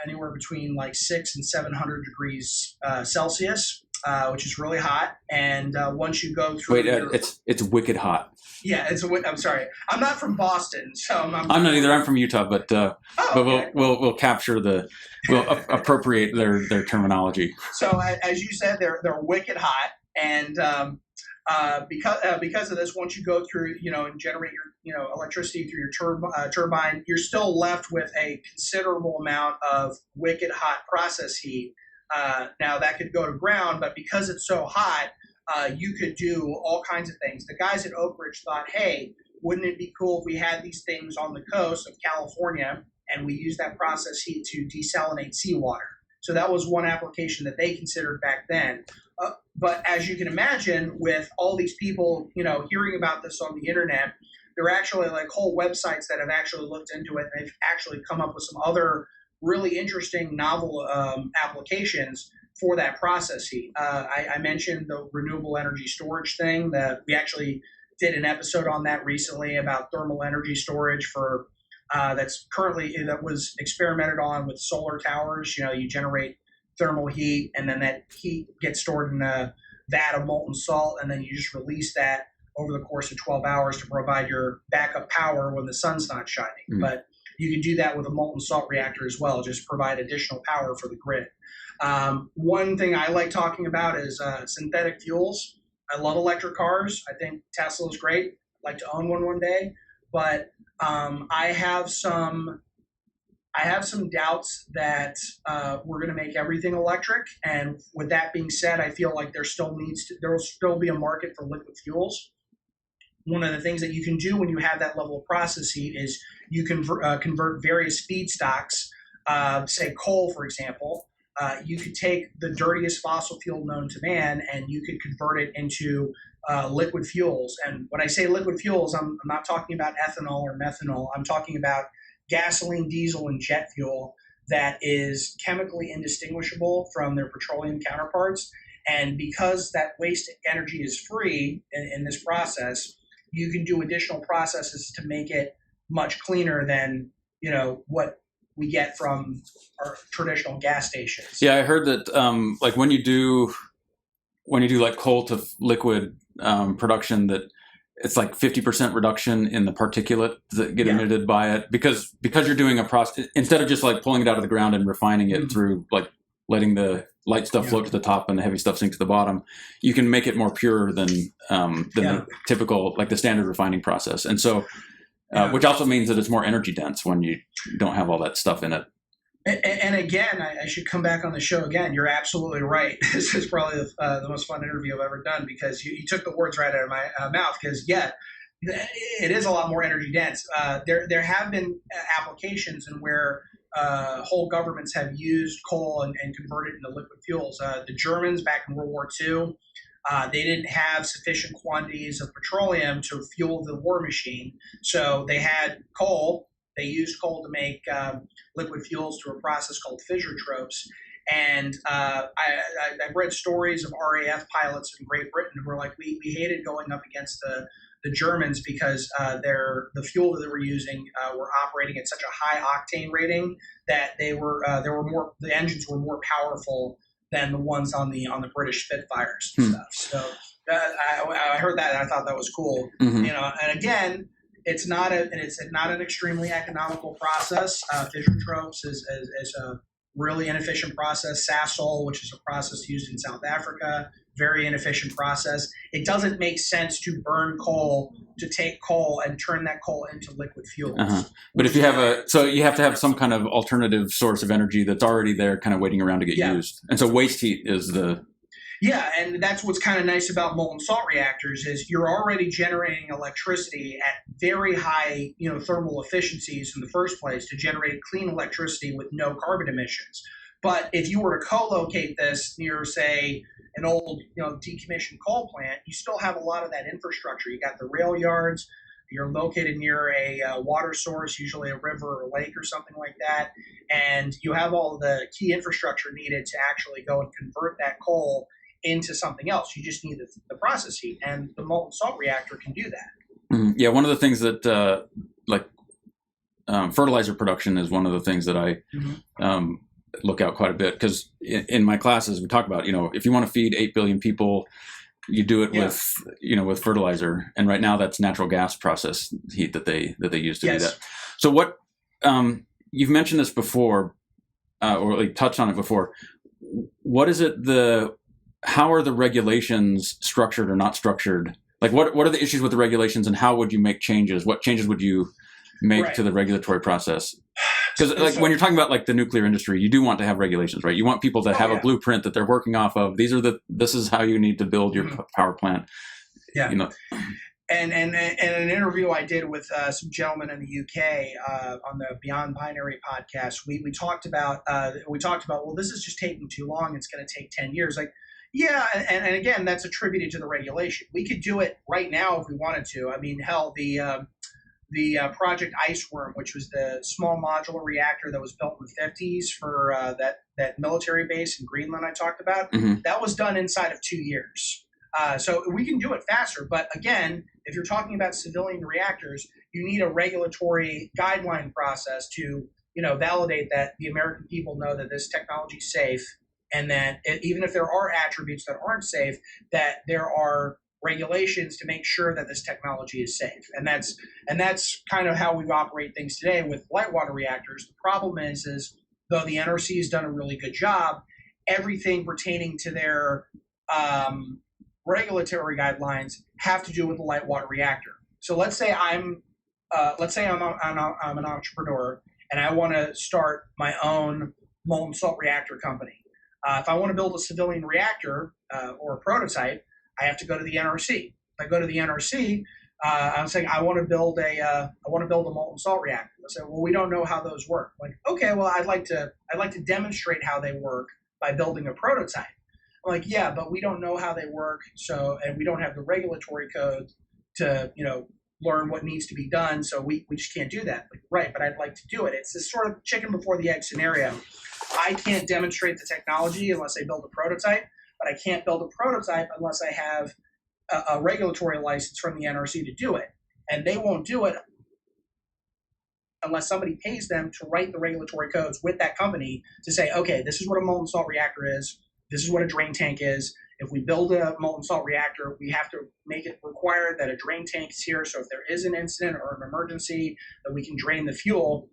S2: anywhere between 600 and 700 degrees Celsius, which is really hot. And once you go through,
S1: it's wicked hot.
S2: Yeah, I'm sorry, I'm not from Boston, so I'm
S1: not either. I'm from Utah, but okay. we'll capture we'll appropriate their terminology.
S2: So, as you said, they're wicked hot, and because of this, once you go through, and generate your, electricity through your turbine, you're still left with a considerable amount of wicked hot process heat. Now that could go to ground, but because it's so hot, you could do all kinds of things. The guys at Oak Ridge thought, hey, wouldn't it be cool if we had these things on the coast of California and we use that process heat to desalinate seawater? So that was one application that they considered back then. But as you can imagine, with all these people, hearing about this on the internet, there are actually whole websites that have actually looked into it, and they've actually come up with some other really interesting novel applications for that process heat. I mentioned the renewable energy storage thing. That we actually did an episode on that recently about thermal energy storage for that was experimented on with solar towers. You generate thermal heat, and then that heat gets stored in a vat of molten salt, and then you just release that over the course of 12 hours to provide your backup power when the sun's not shining. But you can do that with a molten salt reactor as well, just provide additional power for the grid. One thing I like talking about is synthetic fuels. I love electric cars. I think Tesla is great. I'd like to own one day. But I have some doubts that we're going to make everything electric. And with that being said, I feel like there will still be a market for liquid fuels. One of the things that you can do when you have that level of process heat is you can convert various feedstocks, say coal, for example. You could take the dirtiest fossil fuel known to man and you could convert it into liquid fuels. And when I say liquid fuels, I'm not talking about ethanol or methanol. I'm talking about gasoline, diesel, and jet fuel that is chemically indistinguishable from their petroleum counterparts. And because that waste energy is free in this process, you can do additional processes to make it much cleaner than, what we get from our traditional gas stations.
S1: Yeah, I heard that like when you do like coal to liquid production, that it's like 50% reduction in the particulate that get emitted by it because you're doing a process instead of just like pulling it out of the ground and refining it through like letting the light stuff float to the top and the heavy stuff sink to the bottom. You can make it more pure than the typical, like the standard refining process. And so, which also means that it's more energy dense when you don't have all that stuff in it.
S2: And again, I should come back on the show again. You're absolutely right. This is probably the most fun interview I've ever done because you took the words right out of my mouth. Because it is a lot more energy dense. There have been applications in where whole governments have used coal and converted it into liquid fuels. The Germans back in World War II, they didn't have sufficient quantities of petroleum to fuel the war machine, so they had coal. They used coal to make liquid fuels through a process called fissiotrophs. And I've read stories of RAF pilots in Great Britain who were like, we hated going up against the Germans because the fuel that they were using were operating at such a high octane rating that the engines were more powerful than the ones on the British Spitfires and stuff. So I heard that and I thought that was cool. And again, it's not an extremely economical process. Fissiotrophs is a really inefficient process. Sasol, which is a process used in South Africa, very inefficient process. It doesn't make sense to burn coal, to take coal and turn that coal into liquid fuels.
S1: But if you have you have to have some kind of alternative source of energy that's already there kind of waiting around to get used. And so waste heat is the...
S2: Yeah, and that's what's kind of nice about molten salt reactors is you're already generating electricity at very high, thermal efficiencies in the first place to generate clean electricity with no carbon emissions. But if you were to co-locate this near, say, an old, decommissioned coal plant, you still have a lot of that infrastructure. You got the rail yards. You're located near a water source, usually a river or a lake or something like that, and you have all the key infrastructure needed to actually go and convert that coal into something else. You just need the process heat, and the molten salt reactor can do that.
S1: Yeah, one of the things that fertilizer production is one of the things that I look out quite a bit because in my classes we talk about if you want to feed 8 billion people, you do it with fertilizer, and right now that's natural gas process heat that they use to do that. So what you've mentioned this before, or like touched on it before. What is it how are the regulations structured or not structured? Like what are the issues with the regulations and how would you make changes? What changes would you make to the regulatory process? Because when you're talking about like the nuclear industry, you do want to have regulations, right? You want people to have a blueprint that they're working off of. This is how you need to build your power plant. Yeah.
S2: And an interview I did with some gentlemen in the UK on the Beyond Binary podcast, we talked about well, this is just taking too long. It's going to take 10 years. Like, yeah, and again, that's attributed to the regulation. We could do it right now if we wanted to. I mean, hell, the Project Iceworm, which was the small modular reactor that was built in the 50s for that military base in Greenland I talked about, that was done inside of 2 years. So we can do it faster. But again, if you're talking about civilian reactors, you need a regulatory guideline process to validate that the American people know that this technology is safe, and that even if there are attributes that aren't safe, that there are regulations to make sure that this technology is safe. And that's kind of how we operate things today with light water reactors. The problem is though the NRC has done a really good job, everything pertaining to their regulatory guidelines have to do with the light water reactor. So let's say I'm an entrepreneur and I want to start my own molten salt reactor company. If I want to build a civilian reactor or a prototype, I have to go to the NRC. If I go to the NRC, I'm saying I want to build a molten salt reactor. They say, well, we don't know how those work. I'm like, okay, well, I'd like to demonstrate how they work by building a prototype. I'm like, yeah, but we don't know how they work, and we don't have the regulatory code to learn what needs to be done, so we just can't do that. Like, right, but I'd like to do it. It's this sort of chicken before the egg scenario. I can't demonstrate the technology unless I build a prototype, but I can't build a prototype unless I have a regulatory license from the NRC to do it. And they won't do it unless somebody pays them to write the regulatory codes with that company to say, okay, this is what a molten salt reactor is. This is what a drain tank is. If we build a molten salt reactor, we have to make it required that a drain tank is here. So if there is an incident or an emergency, that we can drain the fuel.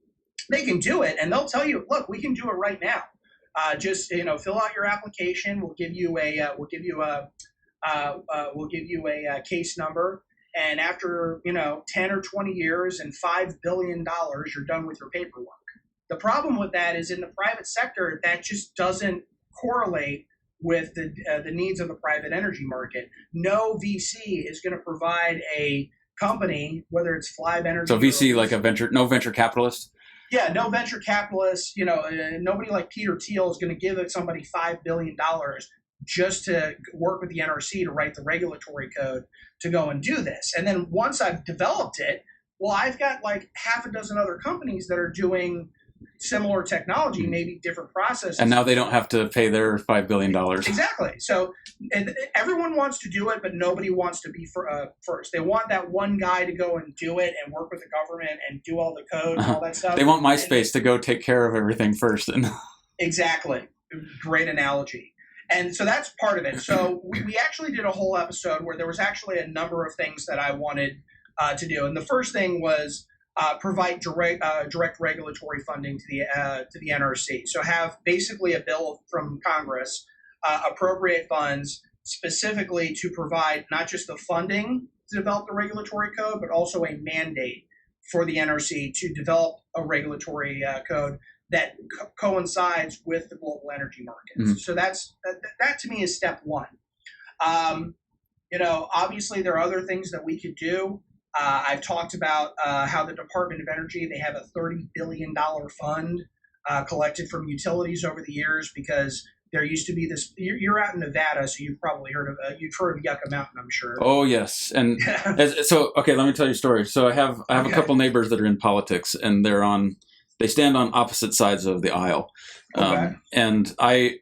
S2: They can do it, and they'll tell you, look, we can do it right now. Just fill out your application. We'll give you a case number, and after 10 or 20 years and $5 billion, you're done with your paperwork. The problem with that is in the private sector, that just doesn't correlate with the needs of the private energy market. No VC is going to provide a company, whether it's Flibe Energy.
S1: So VC, like no venture capitalist?
S2: Yeah, no venture capitalist. Nobody like Peter Thiel is going to give somebody $5 billion just to work with the NRC to write the regulatory code to go and do this. And then once I've developed it, well, I've got like half a dozen other companies that are doing similar technology, maybe different processes.
S1: And now they don't have to pay their $5 billion.
S2: Exactly. So everyone wants to do it, but nobody wants to be first. They want that one guy to go and do it and work with the government and do all the code and all that stuff.
S1: They want MySpace to go take care of everything first.
S2: Exactly. Great analogy. And so that's part of it. So we actually did a whole episode where there was actually a number of things that I wanted to do. And the first thing was provide direct regulatory funding to the NRC. So have basically a bill from Congress appropriate funds specifically to provide not just the funding to develop the regulatory code, but also a mandate for the NRC to develop a regulatory code that coincides with the global energy markets. Mm-hmm. So that to me is step one. Obviously there are other things that we could do. I've talked about how the Department of Energy, they have a $30 billion fund collected from utilities over the years because there used to be this. You're out in Nevada, so you've probably heard of Yucca Mountain, I'm sure.
S1: Oh yes, and so okay, let me tell you a story. So I have a couple neighbors that are in politics, and they stand on opposite sides of the aisle, and I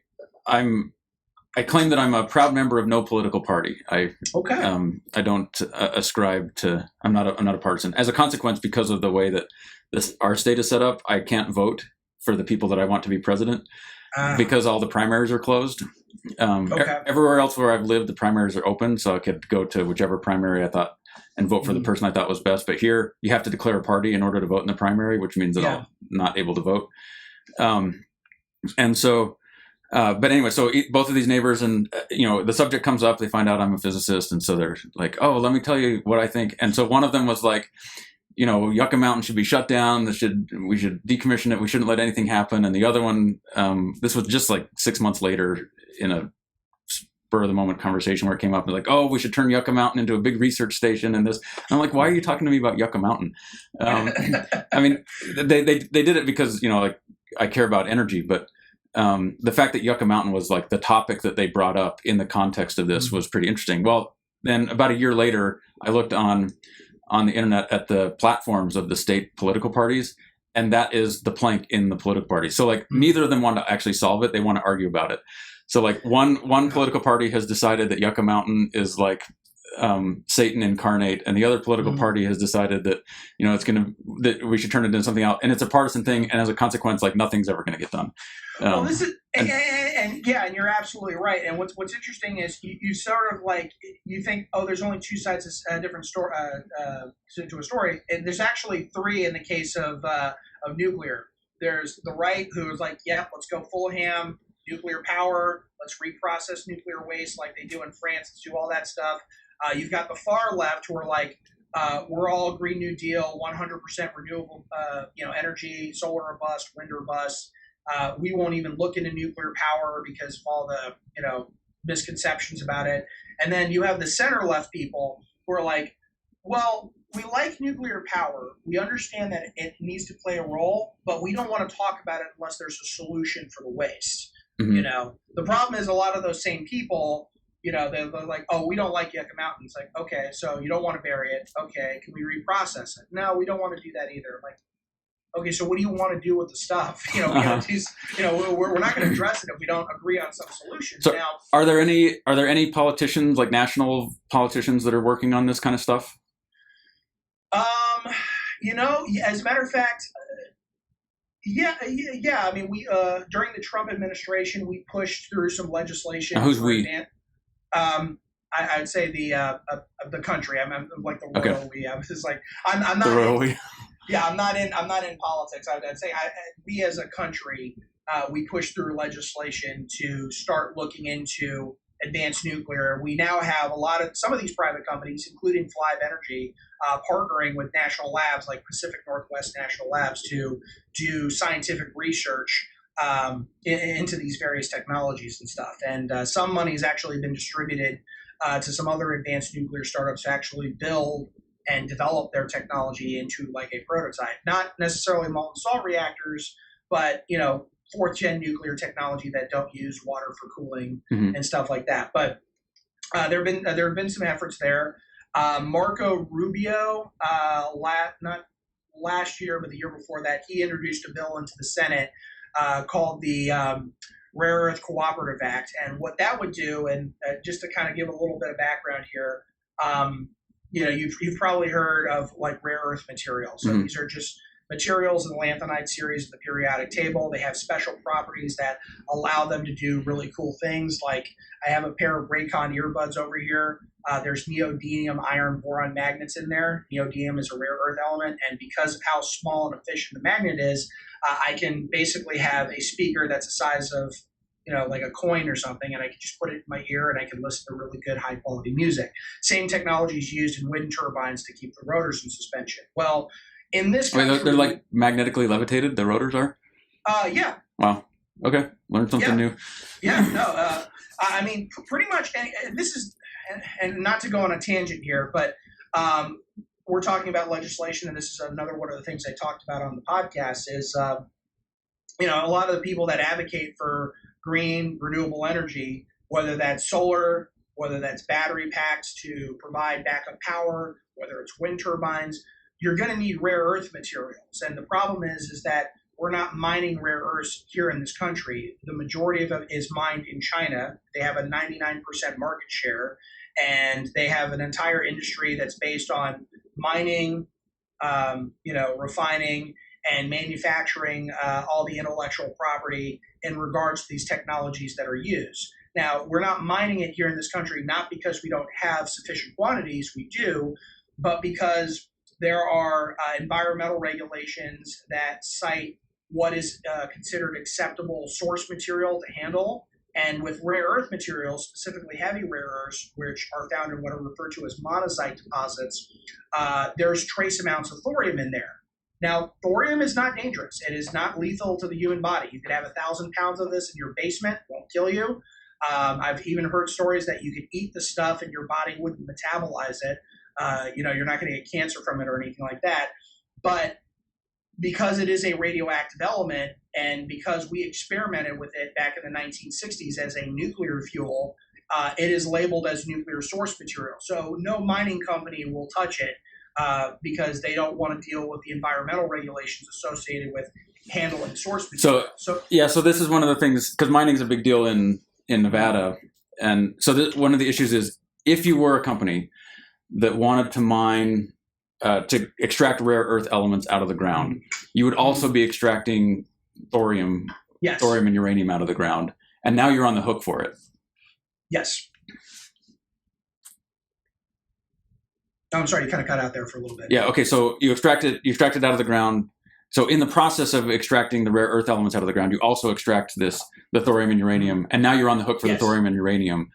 S1: claim that I'm a proud member of no political party. I don't ascribe to. I'm not a partisan. As a consequence, because of the way that our state is set up, I can't vote for the people that I want to be president because all the primaries are closed. Everywhere else where I've lived, the primaries are open, so I could go to whichever primary I thought and vote for the person I thought was best. But here, you have to declare a party in order to vote in the primary, which means that I'm not able to vote. And so. But anyway, so both of these neighbors, and the subject comes up. They find out I'm a physicist, and so they're like, "Oh, let me tell you what I think." And so one of them was like, Yucca Mountain should be shut down. We should decommission it. We shouldn't let anything happen. And the other one, this was just like 6 months later in a spur of the moment conversation where it came up, and like, "Oh, we should turn Yucca Mountain into a big research station." And this, and I'm like, "Why are you talking to me about Yucca Mountain?" I mean, they did it because I care about energy, but. The fact that Yucca Mountain was like the topic that they brought up in the context of this was pretty interesting. Well, then about a year later, I looked on the internet at the platforms of the state political parties, and that is the plank in the political party. So like neither of them want to actually solve it. They want to argue about it. So like one political party has decided that Yucca Mountain is like Satan incarnate, and the other political party has decided that that we should turn it into something else, and it's a partisan thing, and as a consequence, like nothing's ever going to get done.
S2: Well, this is and you're absolutely right. And what's interesting is you sort of like you think, oh, there's only two sides to a different story to a story, and there's actually three in the case of nuclear. There's the right, who is like, yeah, let's go full ham, nuclear power, let's reprocess nuclear waste like they do in France, let's do all that stuff. You've got the far left, who are like, we're all Green New Deal, 100% renewable, energy, solar or bust, wind or bust. We won't even look into nuclear power because of all the, misconceptions about it. And then you have the center left people who are like, well, we like nuclear power. We understand that it needs to play a role, but we don't want to talk about it unless there's a solution for the waste. Mm-hmm. The problem is a lot of those same people, they're like, oh, we don't like Yucca Mountain. It's like, okay, so you don't want to bury it. Okay, can we reprocess it? No, we don't want to do that either. I'm like, okay, so what do you want to do with the stuff? We're not going to address it if we don't agree on some solution.
S1: So
S2: now,
S1: are there any politicians, like national politicians, that are working on this kind of stuff?
S2: As a matter of fact, yeah. I mean, we during the Trump administration, we pushed through some legislation.
S1: Now, who's we?
S2: I'd say the country. I'm like the royal we. I was just like, I'm not.
S1: The royal we.
S2: Yeah, I'm not in politics. I'd say we as a country, we pushed through legislation to start looking into advanced nuclear. We now have some of these private companies, including Flive Energy, partnering with national labs like Pacific Northwest National Labs to do scientific research into these various technologies and stuff. And some money has actually been distributed to some other advanced nuclear startups to actually build and develop their technology into like a prototype. Not necessarily molten salt reactors, but fourth gen nuclear technology that don't use water for cooling and stuff like that. But there have been some efforts there. Marco Rubio, not last year, but the year before that, he introduced a bill into the Senate called the Rare Earth Cooperative Act. And what that would do, and just to kind of give a little bit of background here, you've probably heard of like rare earth materials. So these are just materials in the lanthanide series of the periodic table. They have special properties that allow them to do really cool things. Like I have a pair of Raycon earbuds over here. There's neodymium iron boron magnets in there. Neodymium is a rare earth element, and because of how small and efficient the magnet is, I can basically have a speaker that's the size of like a coin or something, and I can just put it in my ear and I can listen to really good high quality music. Same technology is used in wind turbines to keep the rotors in suspension. Well, in this country,
S1: they're like magnetically levitated, the rotors are?
S2: Yeah.
S1: Wow. Okay. Learned something new.
S2: Yeah, no. I mean, pretty much, and this is, and not to go on a tangent here, but we're talking about legislation, and this is another one of the things I talked about on the podcast is, a lot of the people that advocate for green renewable energy, whether that's solar, whether that's battery packs to provide backup power, whether it's wind turbines, you're going to need rare earth materials. And the problem is that we're not mining rare earths here in this country. The majority of it is mined in China. They have a 99% market share, and they have an entire industry that's based on mining, refining, and manufacturing all the intellectual property in regards to these technologies that are used. Now, we're not mining it here in this country, not because we don't have sufficient quantities, we do, but because there are environmental regulations that cite what is considered acceptable source material to handle. And with rare earth materials, specifically heavy rare earths, which are found in what are referred to as monazite deposits, there's trace amounts of thorium in there. Now, thorium is not dangerous. It is not lethal to the human body. You could have 1,000 pounds of this in your basement, won't kill you. I've even heard stories that you could eat the stuff and your body wouldn't metabolize it. You're not going to get cancer from it or anything like that. But because it is a radioactive element, and because we experimented with it back in the 1960s as a nuclear fuel, it is labeled as nuclear source material. So no mining company will touch it because they don't want to deal with the environmental regulations associated with handling source material.
S1: So this is one of the things, because mining is a big deal in Nevada. And so one of the issues is if you were a company that wanted to mine, to extract rare earth elements out of the ground, you would also be extracting thorium,
S2: Yes.
S1: thorium and uranium out of the ground, and now you're on the hook for it.
S2: Yes. I'm sorry, you kind of cut out there for a little bit.
S1: Yeah. Okay. So you extract it out of the ground. So in the process of extracting the rare earth elements out of the ground, you also extract the thorium and uranium, and now you're on the hook for the thorium and uranium.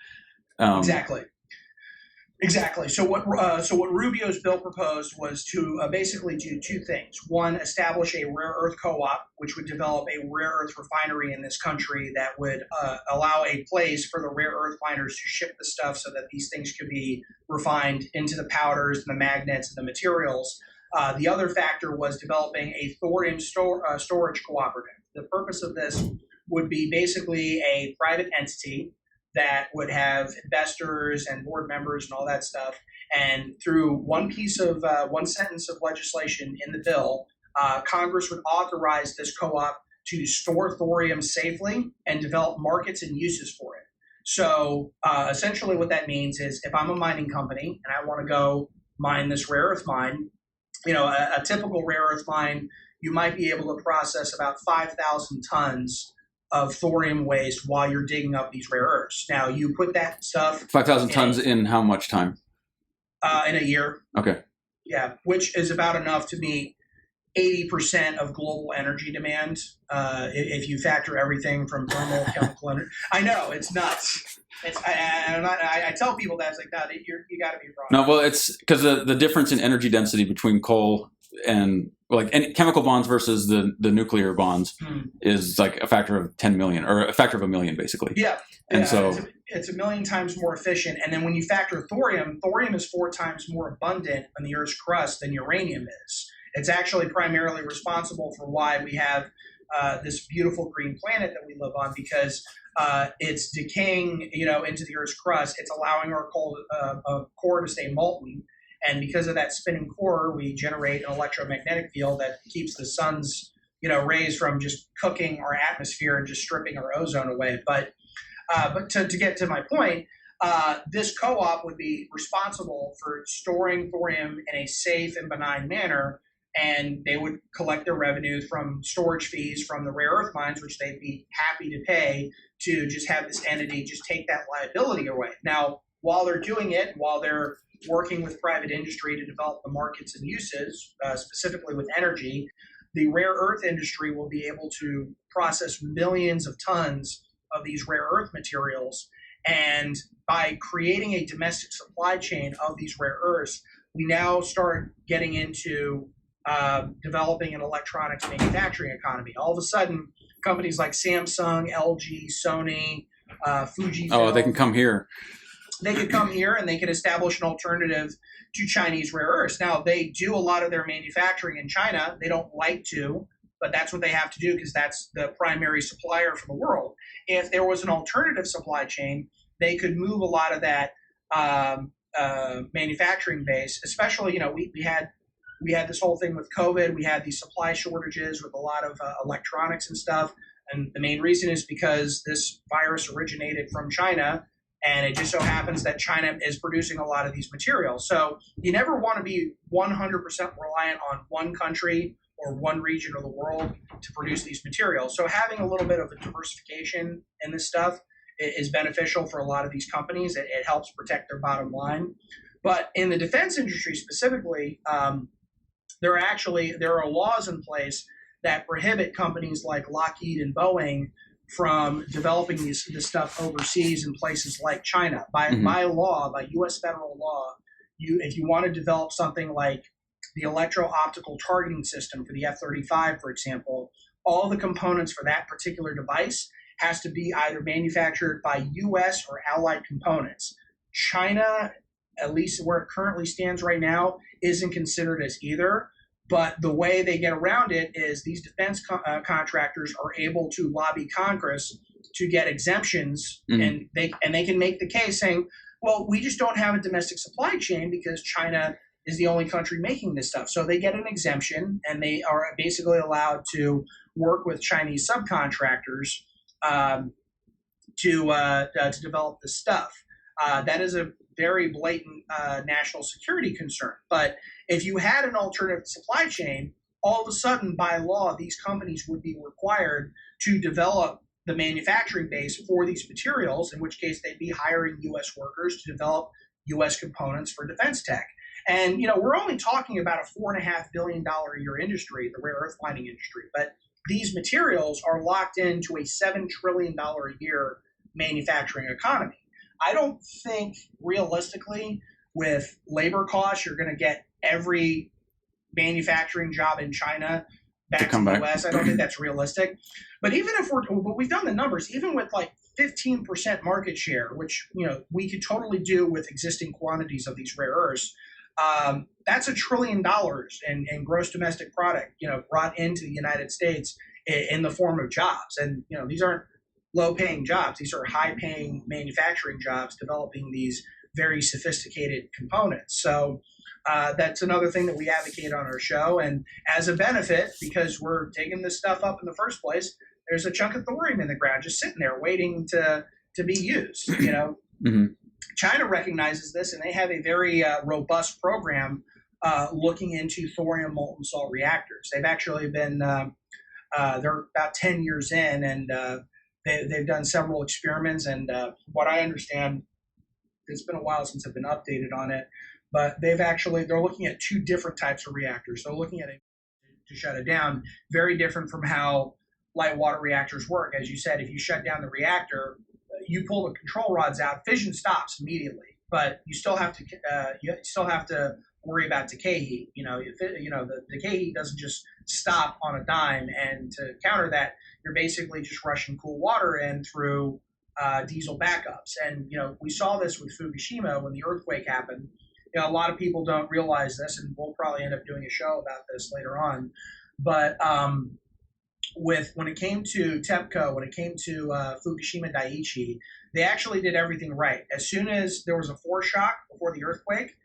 S2: Exactly. So what Rubio's bill proposed was to basically do two things. One, establish a rare earth co-op, which would develop a rare earth refinery in this country that would allow a place for the rare earth miners to ship the stuff so that these things could be refined into the powders and the magnets and the materials. The other factor was developing a thorium storage cooperative. The purpose of this would be basically a private entity that would have investors and board members and all that stuff. And through one sentence of legislation in the bill, Congress would authorize this co-op to store thorium safely and develop markets and uses for it. So essentially what that means is if I'm a mining company and I want to go mine this rare earth mine, a typical rare earth mine, you might be able to process about 5,000 tons of thorium waste while you're digging up these rare earths. Now, you put that stuff...
S1: 5,000 tons in how much time?
S2: In a year.
S1: Okay.
S2: Yeah, which is about enough to meet 80% of global energy demand if you factor everything from thermal, chemical energy. I know, it's nuts. I tell people that, it's like, no, you got to be wrong.
S1: No, well, it's because the difference in energy density between coal and chemical bonds versus the nuclear bonds is like a factor of 10 million or a factor of a million, basically.
S2: Yeah.
S1: And so
S2: it's a million times more efficient. And then when you factor thorium is 4 times more abundant on the Earth's crust than uranium is. It's actually primarily responsible for why we have this beautiful green planet that we live on, because it's decaying, into the Earth's crust. It's allowing our core to stay molten. And because of that spinning core, we generate an electromagnetic field that keeps the sun's, rays from just cooking our atmosphere and just stripping our ozone away. But to get to my point, this co-op would be responsible for storing thorium in a safe and benign manner, and they would collect their revenue from storage fees from the rare earth mines, which they'd be happy to pay to just have this entity just take that liability away. Now, while they're doing it, while they're working with private industry to develop the markets and uses, specifically with energy, the rare earth industry will be able to process millions of tons of these rare earth materials. And by creating a domestic supply chain of these rare earths, we now start getting into developing an electronics manufacturing economy. All of a sudden, companies like Samsung, LG, Sony, Fujifilm.
S1: Oh, they can come here.
S2: They could come here and they could establish an alternative to Chinese rare earths. Now, they do a lot of their manufacturing in China. They don't like to, but that's what they have to do because that's the primary supplier for the world. If there was an alternative supply chain, they could move a lot of that manufacturing base, especially, we had this whole thing with COVID. We had these supply shortages with a lot of electronics and stuff. And the main reason is because this virus originated from China, and it just so happens that China is producing a lot of these materials. So you never want to be 100% reliant on one country or one region of the world to produce these materials. So having a little bit of a diversification in this stuff is beneficial for a lot of these companies. It helps protect their bottom line. But in the defense industry specifically, there are laws in place that prohibit companies like Lockheed and Boeing from developing this stuff overseas in places like China. By law, by U.S. federal law, if you want to develop something like the electro-optical targeting system for the F-35, for example, all the components for that particular device has to be either manufactured by U.S. or allied components. China, at least where it currently stands right now, isn't considered as either. But the way they get around it is these defense contractors are able to lobby Congress to get exemptions, and they can make the case saying, well, we just don't have a domestic supply chain because China is the only country making this stuff. So they get an exemption, and they are basically allowed to work with Chinese subcontractors to develop this stuff. That is a very blatant national security concern. But if you had an alternative supply chain, all of a sudden, by law, these companies would be required to develop the manufacturing base for these materials, in which case they'd be hiring U.S. workers to develop U.S. components for defense tech. And, we're only talking about a $4.5 billion a year industry, the rare earth mining industry. But these materials are locked into a $7 trillion a year manufacturing economy. I don't think realistically with labor costs, you're going to get every manufacturing job in China back to the US. I don't think that's realistic. But even if we've done the numbers, even with like 15% market share, which, we could totally do with existing quantities of these rare earths, that's $1 trillion in gross domestic product, brought into the United States in the form of jobs. And, these aren't low-paying jobs. These are high-paying manufacturing jobs developing these very sophisticated components. So that's another thing that we advocate on our show. And as a benefit, because we're digging this stuff up in the first place, there's a chunk of thorium in the ground just sitting there waiting to be used. Mm-hmm. China recognizes this, and they have a very robust program looking into thorium molten salt reactors. They've actually been they're about 10 years in, and they've done several experiments. And what I understand, it's been a while since I've been updated on it, but they're looking at two different types of reactors. They're looking at it to shut it down, very different from how light water reactors work. As you said, if you shut down the reactor, you pull the control rods out, fission stops immediately, but you still have to worry about decay heat. The decay heat doesn't just stop on a dime, and to counter that, you're basically just rushing cool water in through diesel backups. And we saw this with Fukushima when the earthquake happened. A lot of people don't realize this, and we'll probably end up doing a show about this later on. But when it came to TEPCO, when it came to Fukushima Daiichi, they actually did everything right. As soon as there was a foreshock before the earthquake,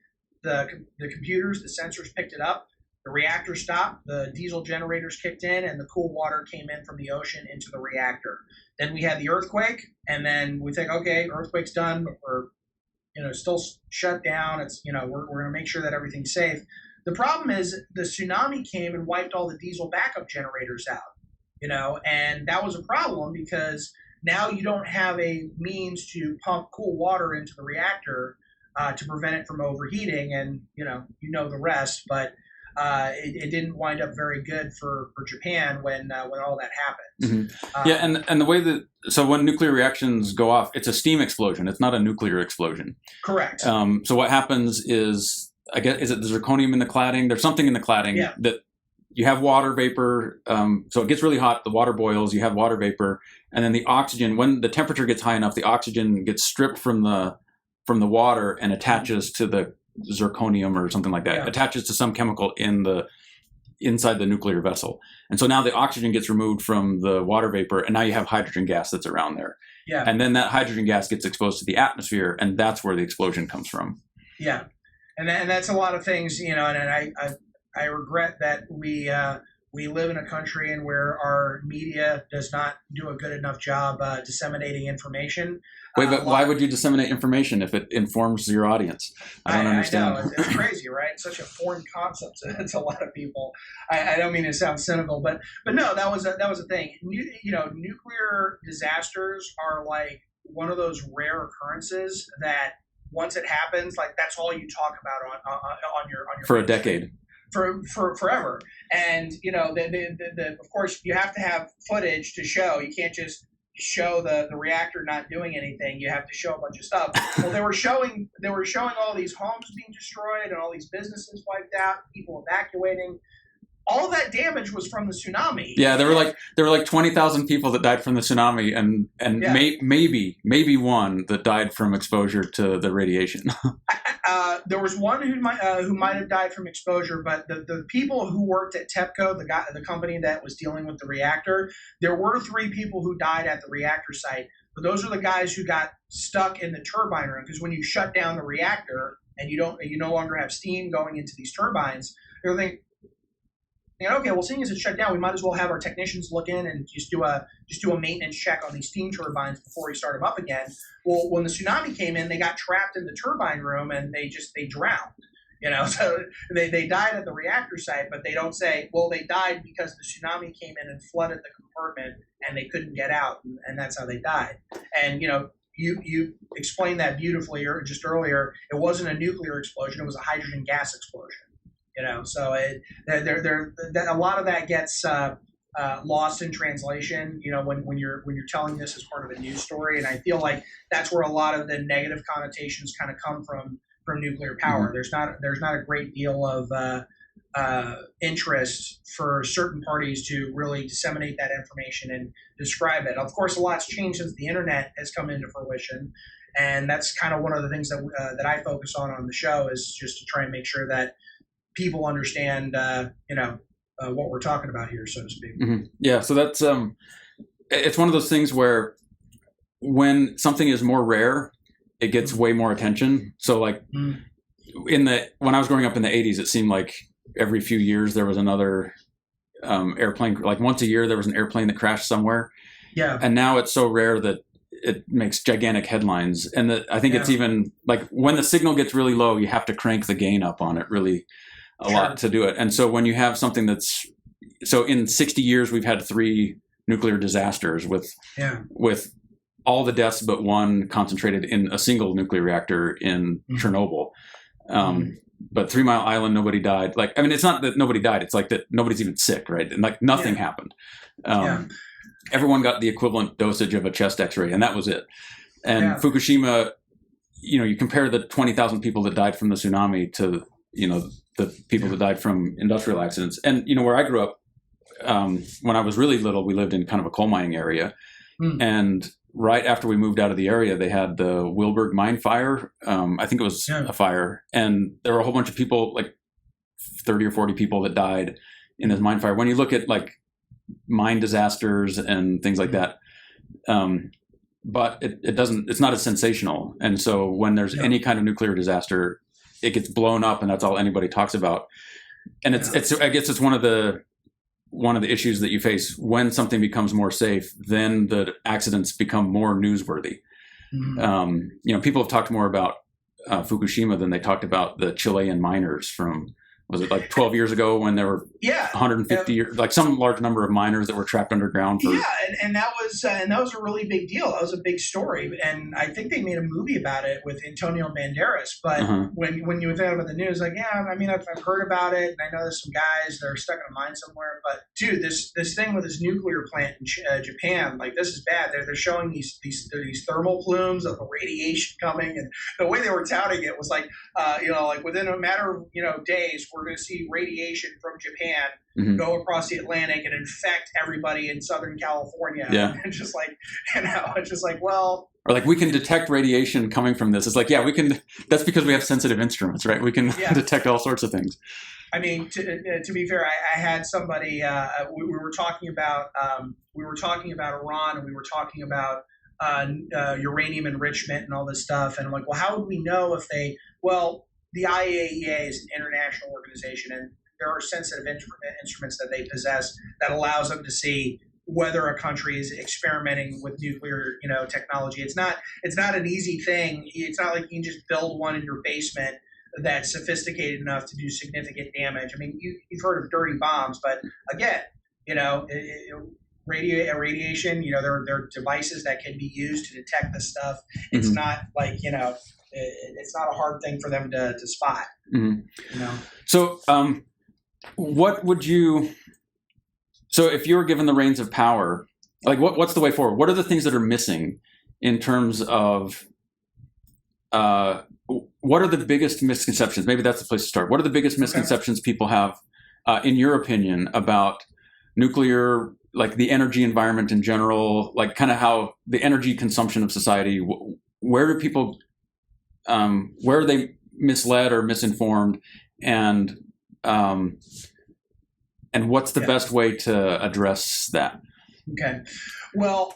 S2: the computers, the sensors picked it up, the reactor stopped, the diesel generators kicked in, and the cool water came in from the ocean into the reactor. Then we had the earthquake, and then we think, okay, earthquake's done, but we're still shut down. It's we're going to make sure that everything's safe. The problem is the tsunami came and wiped all the diesel backup generators out. And that was a problem because now you don't have a means to pump cool water into the reactor to prevent it from overheating, and the rest. But it didn't wind up very good for Japan when all that happened.
S1: Mm-hmm. And the way so when nuclear reactions go off, it's a steam explosion. It's not a nuclear explosion.
S2: Correct.
S1: So what happens is, I guess, is it the zirconium in the cladding? There's something in the cladding that you have water vapor. So it gets really hot. The water boils. You have water vapor, and then the oxygen. When the temperature gets high enough, the oxygen gets stripped from the water and attaches to the zirconium or something like that.
S2: Yeah.
S1: Attaches to some chemical inside the nuclear vessel. And so now the oxygen gets removed from the water vapor, and now you have hydrogen gas that's around there.
S2: Yeah.
S1: And then that hydrogen gas gets exposed to the atmosphere, and that's where the explosion comes from.
S2: Yeah. And that's a lot of things, and I regret that we live in a country in where our media does not do a good enough job disseminating information.
S1: Wait, but why would you disseminate information if it informs your audience? I don't understand.
S2: I know. It's crazy, right? It's such a foreign concept to a lot of people. I don't mean to sound cynical, but no, that was a thing. Nuclear disasters are like one of those rare occurrences that once it happens, like that's all you talk about on your
S1: for a decade.
S2: For forever. And of course you have to have footage to show. You can't just show the reactor not doing anything. You have to show a bunch of stuff. Well, they were showing all these homes being destroyed and all these businesses wiped out, people evacuating. All that damage was from the tsunami.
S1: Yeah, there were like 20,000 people that died from the tsunami, and maybe one that died from exposure to the radiation.
S2: There was one who might have died from exposure, but the people who worked at TEPCO, the company that was dealing with the reactor, there were 3 people who died at the reactor site. But those are the guys who got stuck in the turbine room, because when you shut down the reactor and you no longer have steam going into these turbines, Okay, well, seeing as it's shut down, we might as well have our technicians look in and just do a maintenance check on these steam turbines before we start them up again. Well, when the tsunami came in, they got trapped in the turbine room and they drowned. So they died at the reactor site, but they don't say, well, they died because the tsunami came in and flooded the compartment and they couldn't get out, and that's how they died. And you explained that beautifully just earlier. It wasn't a nuclear explosion; it was a hydrogen gas explosion. So a lot of that gets lost in translation. When you're telling this as part of a news story, and I feel like that's where a lot of the negative connotations kind of come from nuclear power.
S1: Mm-hmm.
S2: There's not a great deal of interest for certain parties to really disseminate that information and describe it. Of course, a lot's changed since the internet has come into fruition, and that's kind of one of the things that I focus on the show, is just to try and make sure that people understand what we're talking about here, so to speak.
S1: Mm-hmm. Yeah, so that's it's one of those things where when something is more rare, it gets way more attention. So like when I was growing up in the 80s, it seemed like every few years there was another airplane. Like once a year there was an airplane that crashed somewhere.
S2: Yeah.
S1: And now it's so rare that it makes gigantic headlines. And I think it's even like when the signal gets really low, you have to crank the gain up on it really a lot to do it. And so when you have something so in 60 years, we've had 3 nuclear disasters with all the deaths but one concentrated in a single nuclear reactor in Chernobyl. But 3 Mile Island, nobody died. Like, I mean, it's not that nobody died. It's like that nobody's even sick, right? And like nothing happened. Everyone got the equivalent dosage of a chest X-ray, and that was it. And Fukushima, you compare the 20,000 people that died from the tsunami to, the people that died from industrial accidents. And, where I grew up, when I was really little, we lived in kind of a coal mining area. And right after we moved out of the area, they had the Wilburg mine fire. I think it was a fire. And there were a whole bunch of people, like 30 or 40 people that died in this mine fire. When you look at like mine disasters and things like that, but it's not as sensational. And so when there's any kind of nuclear disaster, it gets blown up and that's all anybody talks about. And I guess it's one of the issues that you face when something becomes more safe. Then the accidents become more newsworthy. People have talked more about Fukushima than they talked about the Chilean miners from, was it like 12 years ago when there were 150 years, like some large number of miners that were trapped underground for
S2: and that was a really big deal. That was a big story, and I think they made a movie about it with Antonio Banderas. But when you think about the news, like I've heard about it, and I know there's some guys that are stuck in a mine somewhere. But dude, this thing with this nuclear plant in Japan, like this is bad. They're showing these thermal plumes of the radiation coming, and the way they were touting it was like like within a matter of days, we're going to see radiation from Japan go across the Atlantic and infect everybody in Southern California. And just like, it's just like, well.
S1: Or like we can detect radiation coming from this. It's like, we can. That's because we have sensitive instruments, right? We can detect all sorts of things.
S2: I mean, to be fair, I had somebody. We were talking about Iran, and we were talking about uranium enrichment and all this stuff. And I'm like, well, how would we know if they? Well, the IAEA is an international organization, and there are sensitive instruments that they possess that allows them to see whether a country is experimenting with nuclear, technology. It's not an easy thing. It's not like you can just build one in your basement that's sophisticated enough to do significant damage. I mean, you've heard of dirty bombs, but again, radiation. There are devices that can be used to detect this stuff. It's not like it's not a hard thing for them to spot.
S1: So, what would you? So, if you were given the reins of power, like what's the way forward? What are the things that are missing in terms of? What are the biggest misconceptions? Maybe that's the place to start. What are the biggest misconceptions people have, in your opinion, about nuclear? Like the energy environment in general, like kind of how the energy consumption of society. Where do people? Where are they misled or misinformed, and what's the best way to address that?
S2: Okay. Well,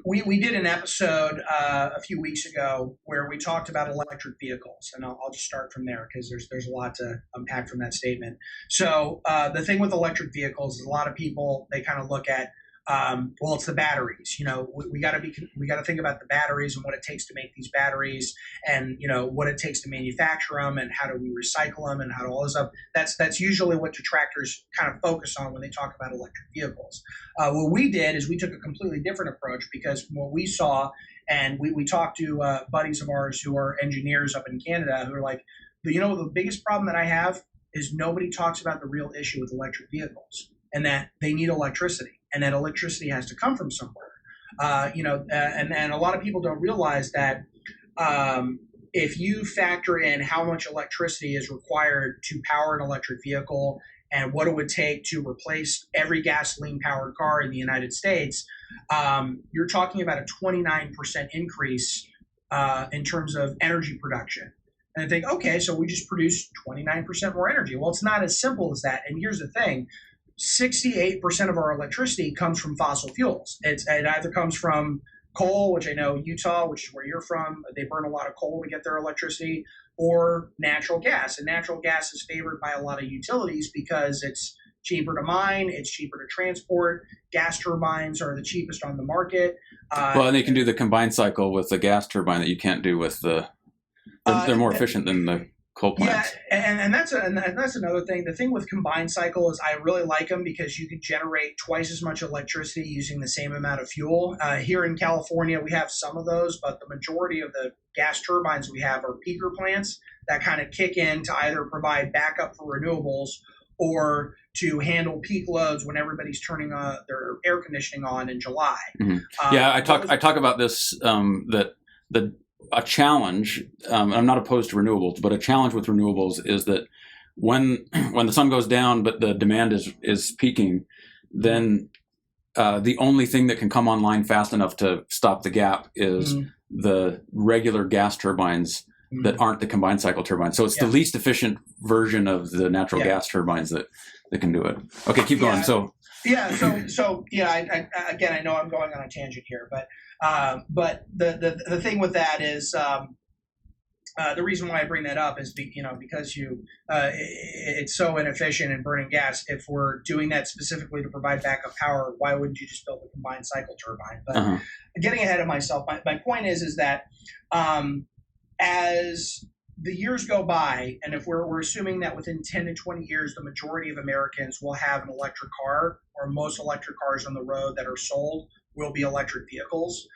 S2: we did an episode a few weeks ago where we talked about electric vehicles, and I'll just start from there because there's a lot to unpack from that statement. So the thing with electric vehicles is a lot of people, they kind of look at well, it's the batteries. You know, we got to think about the batteries and what it takes to make these batteries, and you know what it takes to manufacture them, and how do we recycle them, and how do all this stuff. That's usually what detractors kind of focus on when they talk about electric vehicles. What we did is we took a completely different approach, because what we saw, and we talked to buddies of ours who are engineers up in Canada who are like, you know, the biggest problem that I have is nobody talks about the real issue with electric vehicles, and that they need electricity, and that electricity has to come from somewhere. And a lot of people don't realize that if you factor in how much electricity is required to power an electric vehicle and what it would take to replace every gasoline-powered car in the United States, you're talking about a 29% increase in terms of energy production. And I think, okay, so we just produce 29% more energy. Well, it's not as simple as that. And here's the thing. 68% of our electricity comes from fossil fuels. It either comes from coal, which I know Utah, which is where you're from, they burn a lot of coal to get their electricity, or natural gas. And natural gas is favored by a lot of utilities because it's cheaper to mine, it's cheaper to transport. Gas turbines are the cheapest on the market.
S1: Well, and they can do the combined cycle with the gas turbine that you can't do with the. They're more efficient than the coal plants.
S2: Yeah, and that's another thing. The thing with combined cycle is I really like them because you can generate twice as much electricity using the same amount of fuel. Here in California, we have some of those, but the majority of the gas turbines we have are peaker plants that kind of kick in to either provide backup for renewables or to handle peak loads when everybody's turning their air conditioning on in July.
S1: Mm-hmm. I talk about this a challenge. I'm not opposed to renewables, but a challenge with renewables is that when the sun goes down, but the demand is peaking, then the only thing that can come online fast enough to stop the gap is the regular gas turbines that aren't the combined cycle turbines. So it's the least efficient version of the natural gas turbines that can do it. Okay, keep going. So again, I know I'm going on a tangent here, but the thing with that is the reason why I bring that up is because it's so inefficient in burning gas. If we're doing that specifically to provide backup power, why wouldn't you just build a combined cycle turbine? But getting ahead of myself, my point is that as the years go by, and if we're assuming that within 10 to 20 years, the majority of Americans will have an electric car, or most electric cars on the road that are sold will be electric vehicles,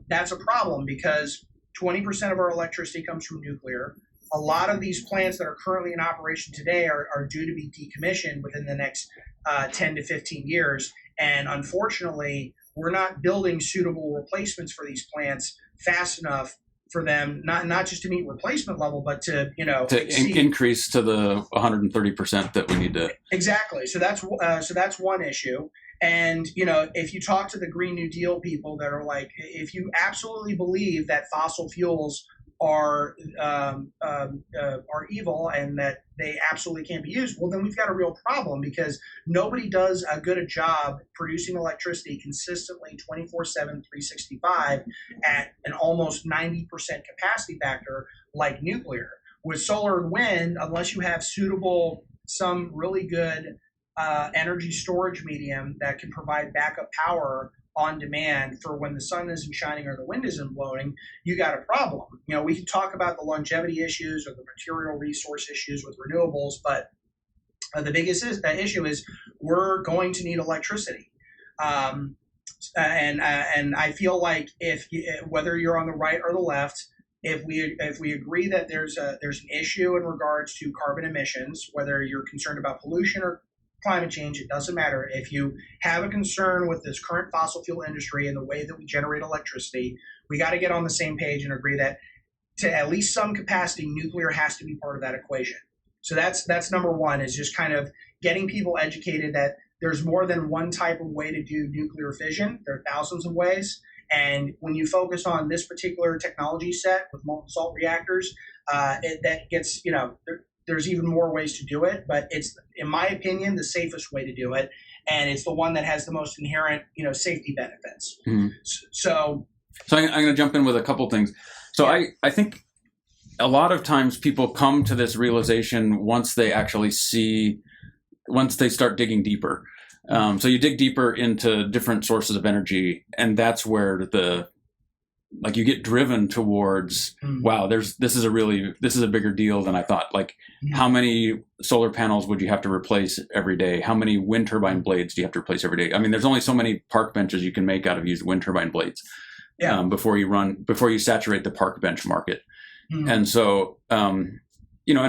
S1: that's a problem because 20% of our electricity comes from nuclear. A lot of these plants that are currently in operation today are due to be decommissioned within the next 10 to 15 years. And unfortunately, we're not building suitable replacements for these plants fast enough for them not just to meet replacement level, but to increase to the 130% that we need to. Exactly. So that's one issue. And if you talk to the Green New Deal people that are like, if you absolutely believe that fossil fuels are evil and that they absolutely can't be used, well, then we've got a real problem because nobody does a good job producing electricity consistently 24/7, 365 at an almost 90% capacity factor like nuclear. With solar and wind, unless you have some really good energy storage medium that can provide backup power on demand for when the sun isn't shining or the wind isn't blowing, you got a problem. We can talk about the longevity issues or the material resource issues with renewables, but the biggest issue is we're going to need electricity. And I feel like whether you're on the right or the left, if we agree that there's an issue in regards to carbon emissions, whether you're concerned about pollution or climate change, it doesn't matter. If you have a concern with this current fossil fuel industry and the way that we generate electricity, we got to get on the same page and agree that to at least some capacity, nuclear has to be part of that equation. So that's number one, is just kind of getting people educated that there's more than one type of way to do nuclear fission. There are thousands of ways. And when you focus on this particular technology set with molten salt reactors, there's even more ways to do it, but it's, in my opinion, the safest way to do it.
S2: and it's the one that has the most inherent, safety benefits.
S1: Mm-hmm.
S2: So
S1: I'm going to jump in with a couple things. So I think a lot of times people come to this realization once they start digging deeper. So you dig deeper into different sources of energy, and that's where you get driven towards, wow, this is a bigger deal than I thought. Like, how many solar panels would you have to replace every day? How many wind turbine blades do you have to replace every day? I mean, there's only so many park benches you can make out of used wind turbine blades before you saturate the park bench market. And so, and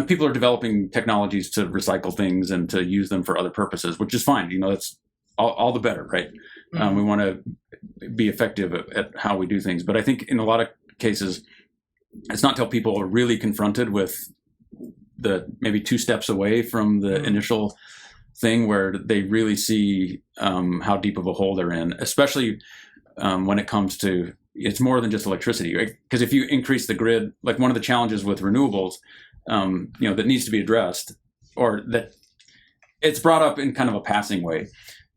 S1: people are developing technologies to recycle things and to use them for other purposes, which is fine. That's all the better, right? We want to be effective at how we do things. But I think in a lot of cases, it's not till people are really confronted with the maybe 2 steps away from the initial thing where they really see how deep of a hole they're in, especially when it comes to, it's more than just electricity, right? Because if you increase the grid, like one of the challenges with renewables, that needs to be addressed, or that it's brought up in kind of a passing way,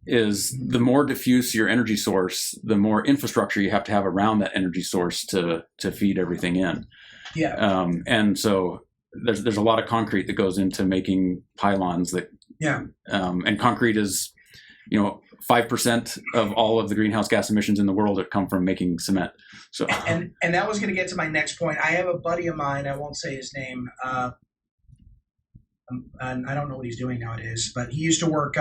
S1: is the more diffuse your energy source, the more infrastructure you have to have around that energy source to feed everything in.
S2: Yeah.
S1: And so there's a lot of concrete that goes into making pylons that, and concrete is, 5% of all of the greenhouse gas emissions in the world that come from making cement. So,
S2: and that was going to get to my next point. I have a buddy of mine, I won't say his name, and I don't know what he's doing nowadays, but he used to work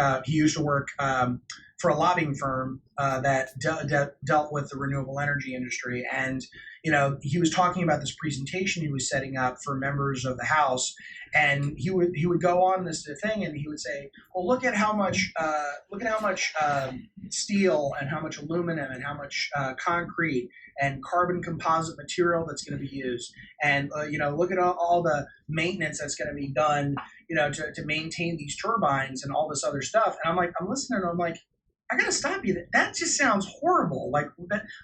S2: for a lobbying firm that dealt with the renewable energy industry. And he was talking about this presentation he was setting up for members of the House, and he would go on this thing and he would say, well, look at how much steel and how much aluminum and how much concrete and carbon composite material that's going to be used, and look at all the maintenance that's going to be done to maintain these turbines and all this other stuff. And I'm listening and I'm like, I gotta stop you. That just sounds horrible. Like,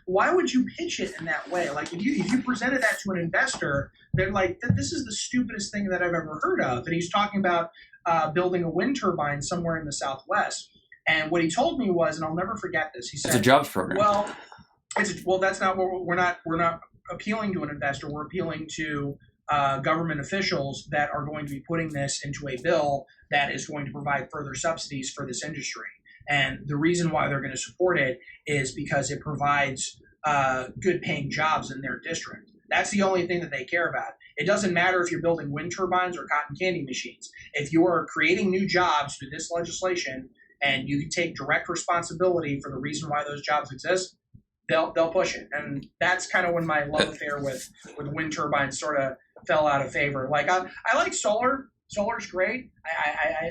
S2: why would you pitch it in that way? Like, if you presented that to an investor, they're like, this is the stupidest thing that I've ever heard of. And he's talking about building a wind turbine somewhere in the Southwest. And what he told me was, and I'll never forget this. He said,
S1: "It's a jobs program."
S2: Well, that's not what we're not appealing to an investor. We're appealing to government officials that are going to be putting this into a bill that is going to provide further subsidies for this industry. And the reason why they're going to support it is because it provides good paying jobs in their district. That's the only thing that they care about. It doesn't matter if you're building wind turbines or cotton candy machines. If you are creating new jobs through this legislation and you can take direct responsibility for the reason why those jobs exist, they'll push it. And that's kind of when my love affair with wind turbines sort of fell out of favor. Like, I like solar. Solar's great.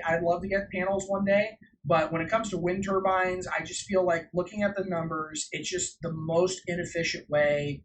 S2: I'd love to get panels one day. But when it comes to wind turbines, I just feel like, looking at the numbers, it's just the most inefficient way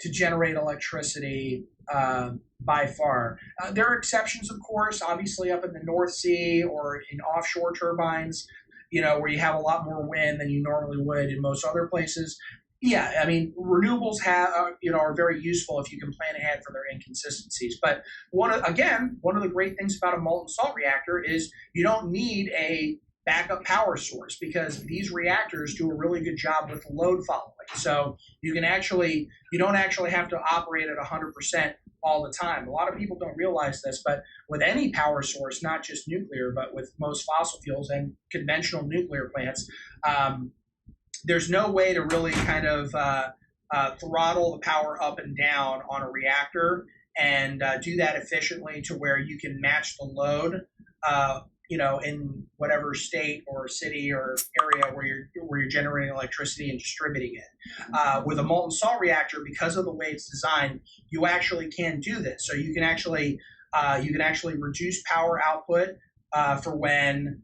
S2: to generate electricity by far. There are exceptions, of course, obviously up in the North Sea or in offshore turbines, where you have a lot more wind than you normally would in most other places. Yeah, I mean, renewables are very useful if you can plan ahead for their inconsistencies. But one of the great things about a molten salt reactor is you don't need a backup power source, because these reactors do a really good job with load following. So you don't actually have to operate at 100% all the time. A lot of people don't realize this, but with any power source, not just nuclear, but with most fossil fuels and conventional nuclear plants, there's no way to really kind of throttle the power up and down on a reactor and do that efficiently to where you can match the load in whatever state or city or area where you're generating electricity and distributing it. With a molten salt reactor, because of the way it's designed, you actually can do this. So you can actually reduce power output for when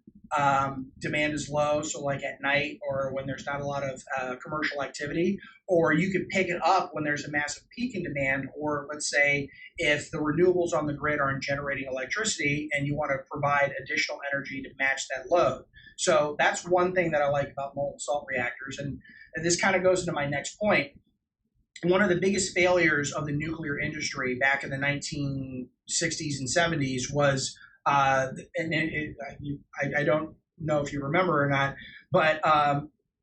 S2: demand is low, so like at night or when there's not a lot of commercial activity, or you could pick it up when there's a massive peak in demand, or let's say if the renewables on the grid aren't generating electricity and you want to provide additional energy to match that load. So that's one thing that I like about molten salt reactors, and this kind of goes into my next point. One of the biggest failures of the nuclear industry back in the 1960s and 70s was I don't know if you remember or not, but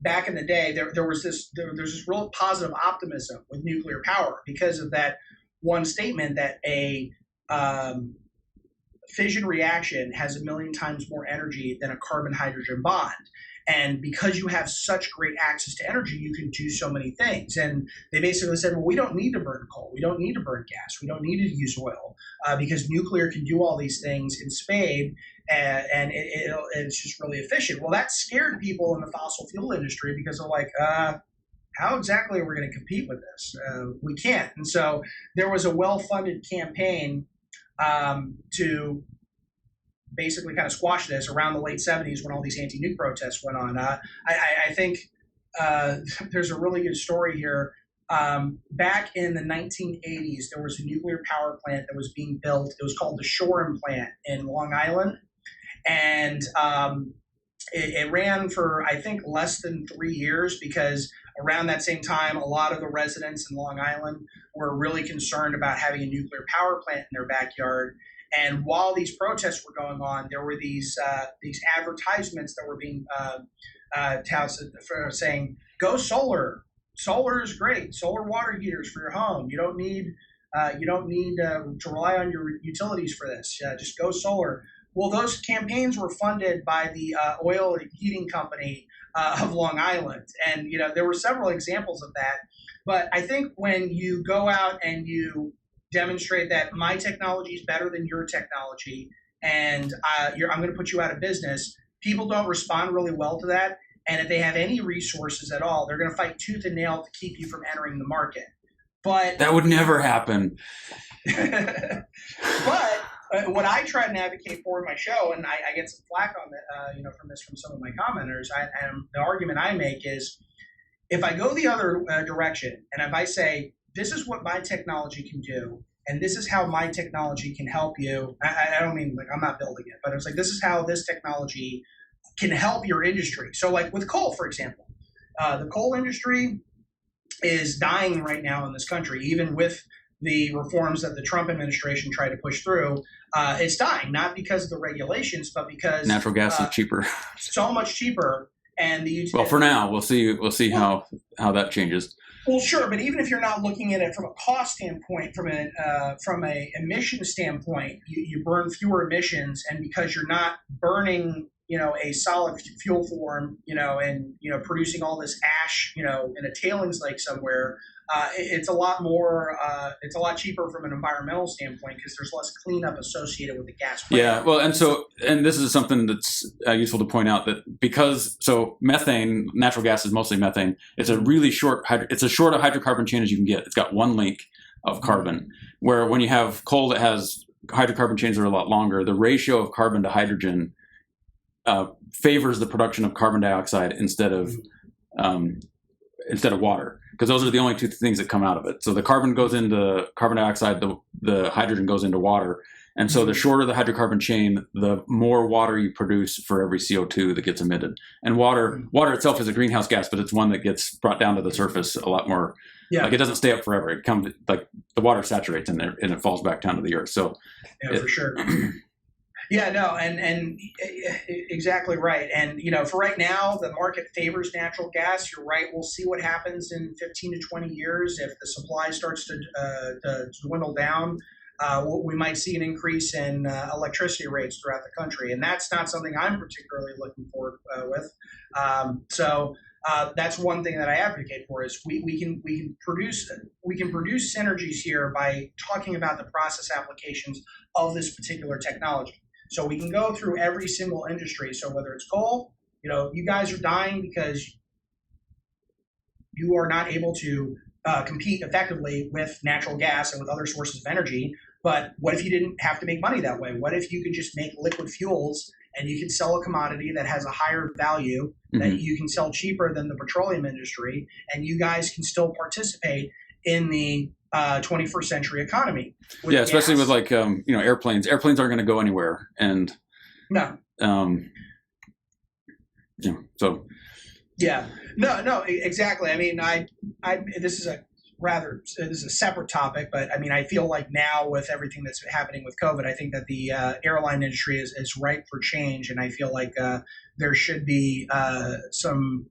S2: back in the day, there's this real positive optimism with nuclear power because of that one statement that a fission reaction has 1,000,000 times more energy than a carbon-hydrogen bond. And because you have such great access to energy, you can do so many things. And they basically said, well, we don't need to burn coal. We don't need to burn gas. We don't need to use oil because nuclear can do all these things in spade, and it's just really efficient. Well, that scared people in the fossil fuel industry because they're like, how exactly are we going to compete with this? We can't. And so there was a well-funded campaign to basically kind of squash this around the late 70s when all these anti-nuke protests went on. I think there's a really good story here. Back in the 1980s, there was a nuclear power plant that was being built. It was called the Shore Implant in Long Island. And it ran for, I think, less than 3 years because around that same time, a lot of the residents in Long Island were really concerned about having a nuclear power plant in their backyard. And while these protests were going on, there were these advertisements that were being touted for saying, "Go solar. Solar is great. Solar water heaters for your home. You don't need to rely on your utilities for this. Just go solar." Well, those campaigns were funded by the oil heating company of Long Island, and there were several examples of that. But I think when you go out and you demonstrate that my technology is better than your technology, and I'm going to put you out of business, people don't respond really well to that. And if they have any resources at all, they're going to fight tooth and nail to keep you from entering the market. But
S1: that would never happen.
S2: But what I try and advocate for in my show, and I get some flack on that, from some of my commenters, and the argument I make is, if I go the other direction, and if I say, this is what my technology can do, and this is how my technology can help you. I don't mean like I'm not building it, but it's like this is how this technology can help your industry. So like with coal, for example, the coal industry is dying right now in this country, even with the reforms that the Trump administration tried to push through. It's dying, not because of the regulations, but because
S1: natural gas is cheaper.
S2: So much cheaper. And
S1: well, for now, we'll see how that changes.
S2: Well, sure, but even if you're not looking at it from a cost standpoint, from a emission standpoint, you burn fewer emissions, and because you're not burning, a solid fuel form, and producing all this ash, in a tailings lake somewhere, it's a lot more. It's a lot cheaper from an environmental standpoint because there's less cleanup associated with the gas plant.
S1: Yeah, well, and this is something that's useful to point out that because methane, natural gas is mostly methane. It's a really short. It's as short a hydrocarbon chain as you can get. It's got one link of carbon. Where when you have coal that has hydrocarbon chains that are a lot longer, the ratio of carbon to hydrogen favors the production of carbon dioxide instead of water, because those are the only two things that come out of it. So the carbon goes into carbon dioxide, the hydrogen goes into water. And so the shorter the hydrocarbon chain, the more water you produce for every CO2 that gets emitted. And water itself is a greenhouse gas, but it's one that gets brought down to the surface a lot more. Yeah. Like it doesn't stay up forever. It comes like the water saturates in there and it falls back down to the earth. So
S2: for sure. Yeah, no, and exactly right. And, for right now, the market favors natural gas. You're right. We'll see what happens in 15 to 20 years. If the supply starts to dwindle down, we might see an increase in electricity rates throughout the country. And that's not something I'm particularly looking forward with. So that's one thing that I advocate for is we can produce synergies here by talking about the process applications of this particular technology. So we can go through every single industry. So whether it's coal, you guys are dying because you are not able to compete effectively with natural gas and with other sources of energy. But what if you didn't have to make money that way? What if you could just make liquid fuels and you could sell a commodity that has a higher value that you can sell cheaper than the petroleum industry, and you guys can still participate in the 21st century economy.
S1: Yeah, especially with airplanes. Airplanes aren't going to go anywhere, and
S2: no.
S1: So.
S2: Yeah. No, exactly. I mean, this is a this is a separate topic, but I mean, I feel like now with everything that's happening with COVID, I think that the airline industry is ripe for change, and I feel like there should be some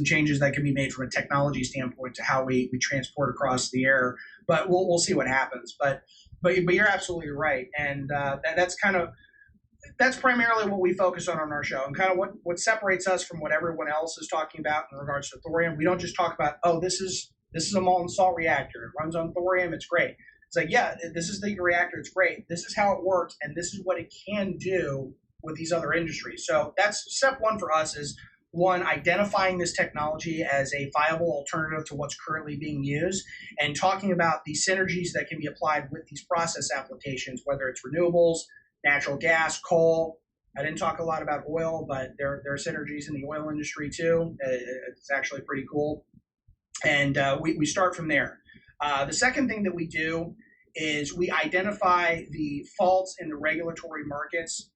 S2: changes that can be made from a technology standpoint to how we transport across the air. But we'll see what happens. But you're absolutely right, and that's primarily what we focus on our show, and kind of what separates us from what everyone else is talking about in regards to thorium. We don't just talk about, oh, this is a molten salt reactor. It runs on thorium. It's great. It's like, yeah, this is the reactor. It's great. This is how it works, and this is what it can do with these other industries. So that's step one for us is, one, identifying this technology as a viable alternative to what's currently being used, and talking about the synergies that can be applied with these process applications, whether it's renewables, natural gas, coal. I didn't talk a lot about oil, but there are synergies in the oil industry too. It's actually pretty cool. And we start from there. The second thing that we do is we identify the faults in the regulatory markets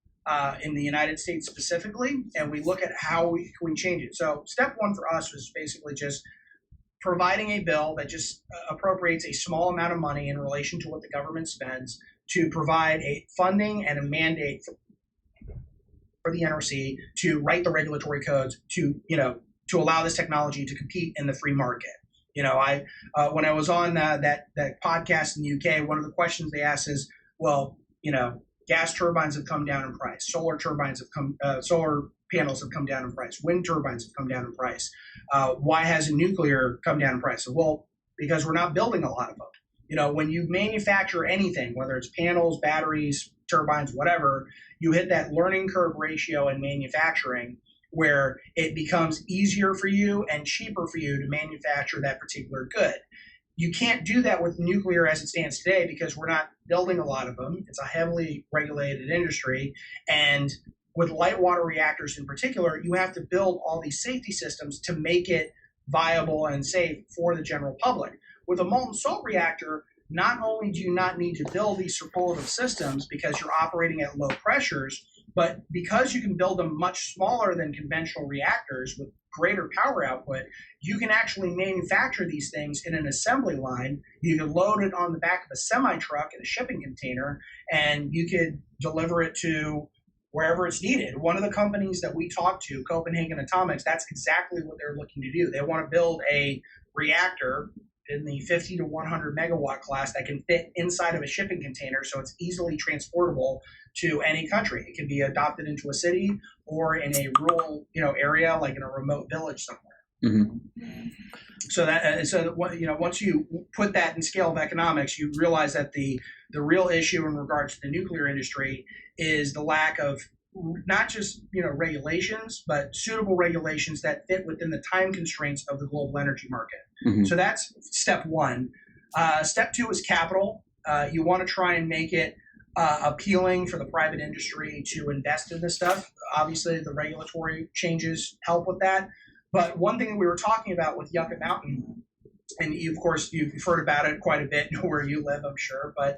S2: in the United States specifically, and we look at how we can change it. So step one for us was basically just providing a bill that just appropriates a small amount of money in relation to what the government spends to provide a funding and a mandate for the NRC to write the regulatory codes to allow this technology to compete in the free market. When I was on that podcast in the UK, one of the questions they asked is, well, gas turbines have come down in price, solar panels have come down in price, wind turbines have come down in price. Why hasn't nuclear come down in price? Well, because we're not building a lot of them. When you manufacture anything, whether it's panels, batteries, turbines, whatever, you hit that learning curve ratio in manufacturing where it becomes easier for you and cheaper for you to manufacture that particular good. You can't do that with nuclear as it stands today because we're not building a lot of them. It's a heavily regulated industry. And with light water reactors in particular, you have to build all these safety systems to make it viable and safe for the general public. With a molten salt reactor, not only do you not need to build these superlative systems because you're operating at low pressures, but because you can build them much smaller than conventional reactors with greater power output, you can actually manufacture these things in an assembly line. You can load it on the back of a semi-truck in a shipping container, and you could deliver it to wherever it's needed. One of the companies that we talked to, Copenhagen Atomics, that's exactly what they're looking to do. They want to build a reactor in the 50 to 100 megawatt class that can fit inside of a shipping container, so it's easily transportable to any country. It can be adopted into a city or in a rural, area, like in a remote village somewhere. Mm-hmm. So once you put that in scale of economics, you realize that the real issue in regards to the nuclear industry is the lack of not just regulations, but suitable regulations that fit within the time constraints of the global energy market. Mm-hmm. So that's step one. Step two is capital. You want to try and make it appealing for the private industry to invest in this stuff. Obviously, the regulatory changes help with that. But one thing that we were talking about with Yucca Mountain, and you've heard about it quite a bit where you live, I'm sure. But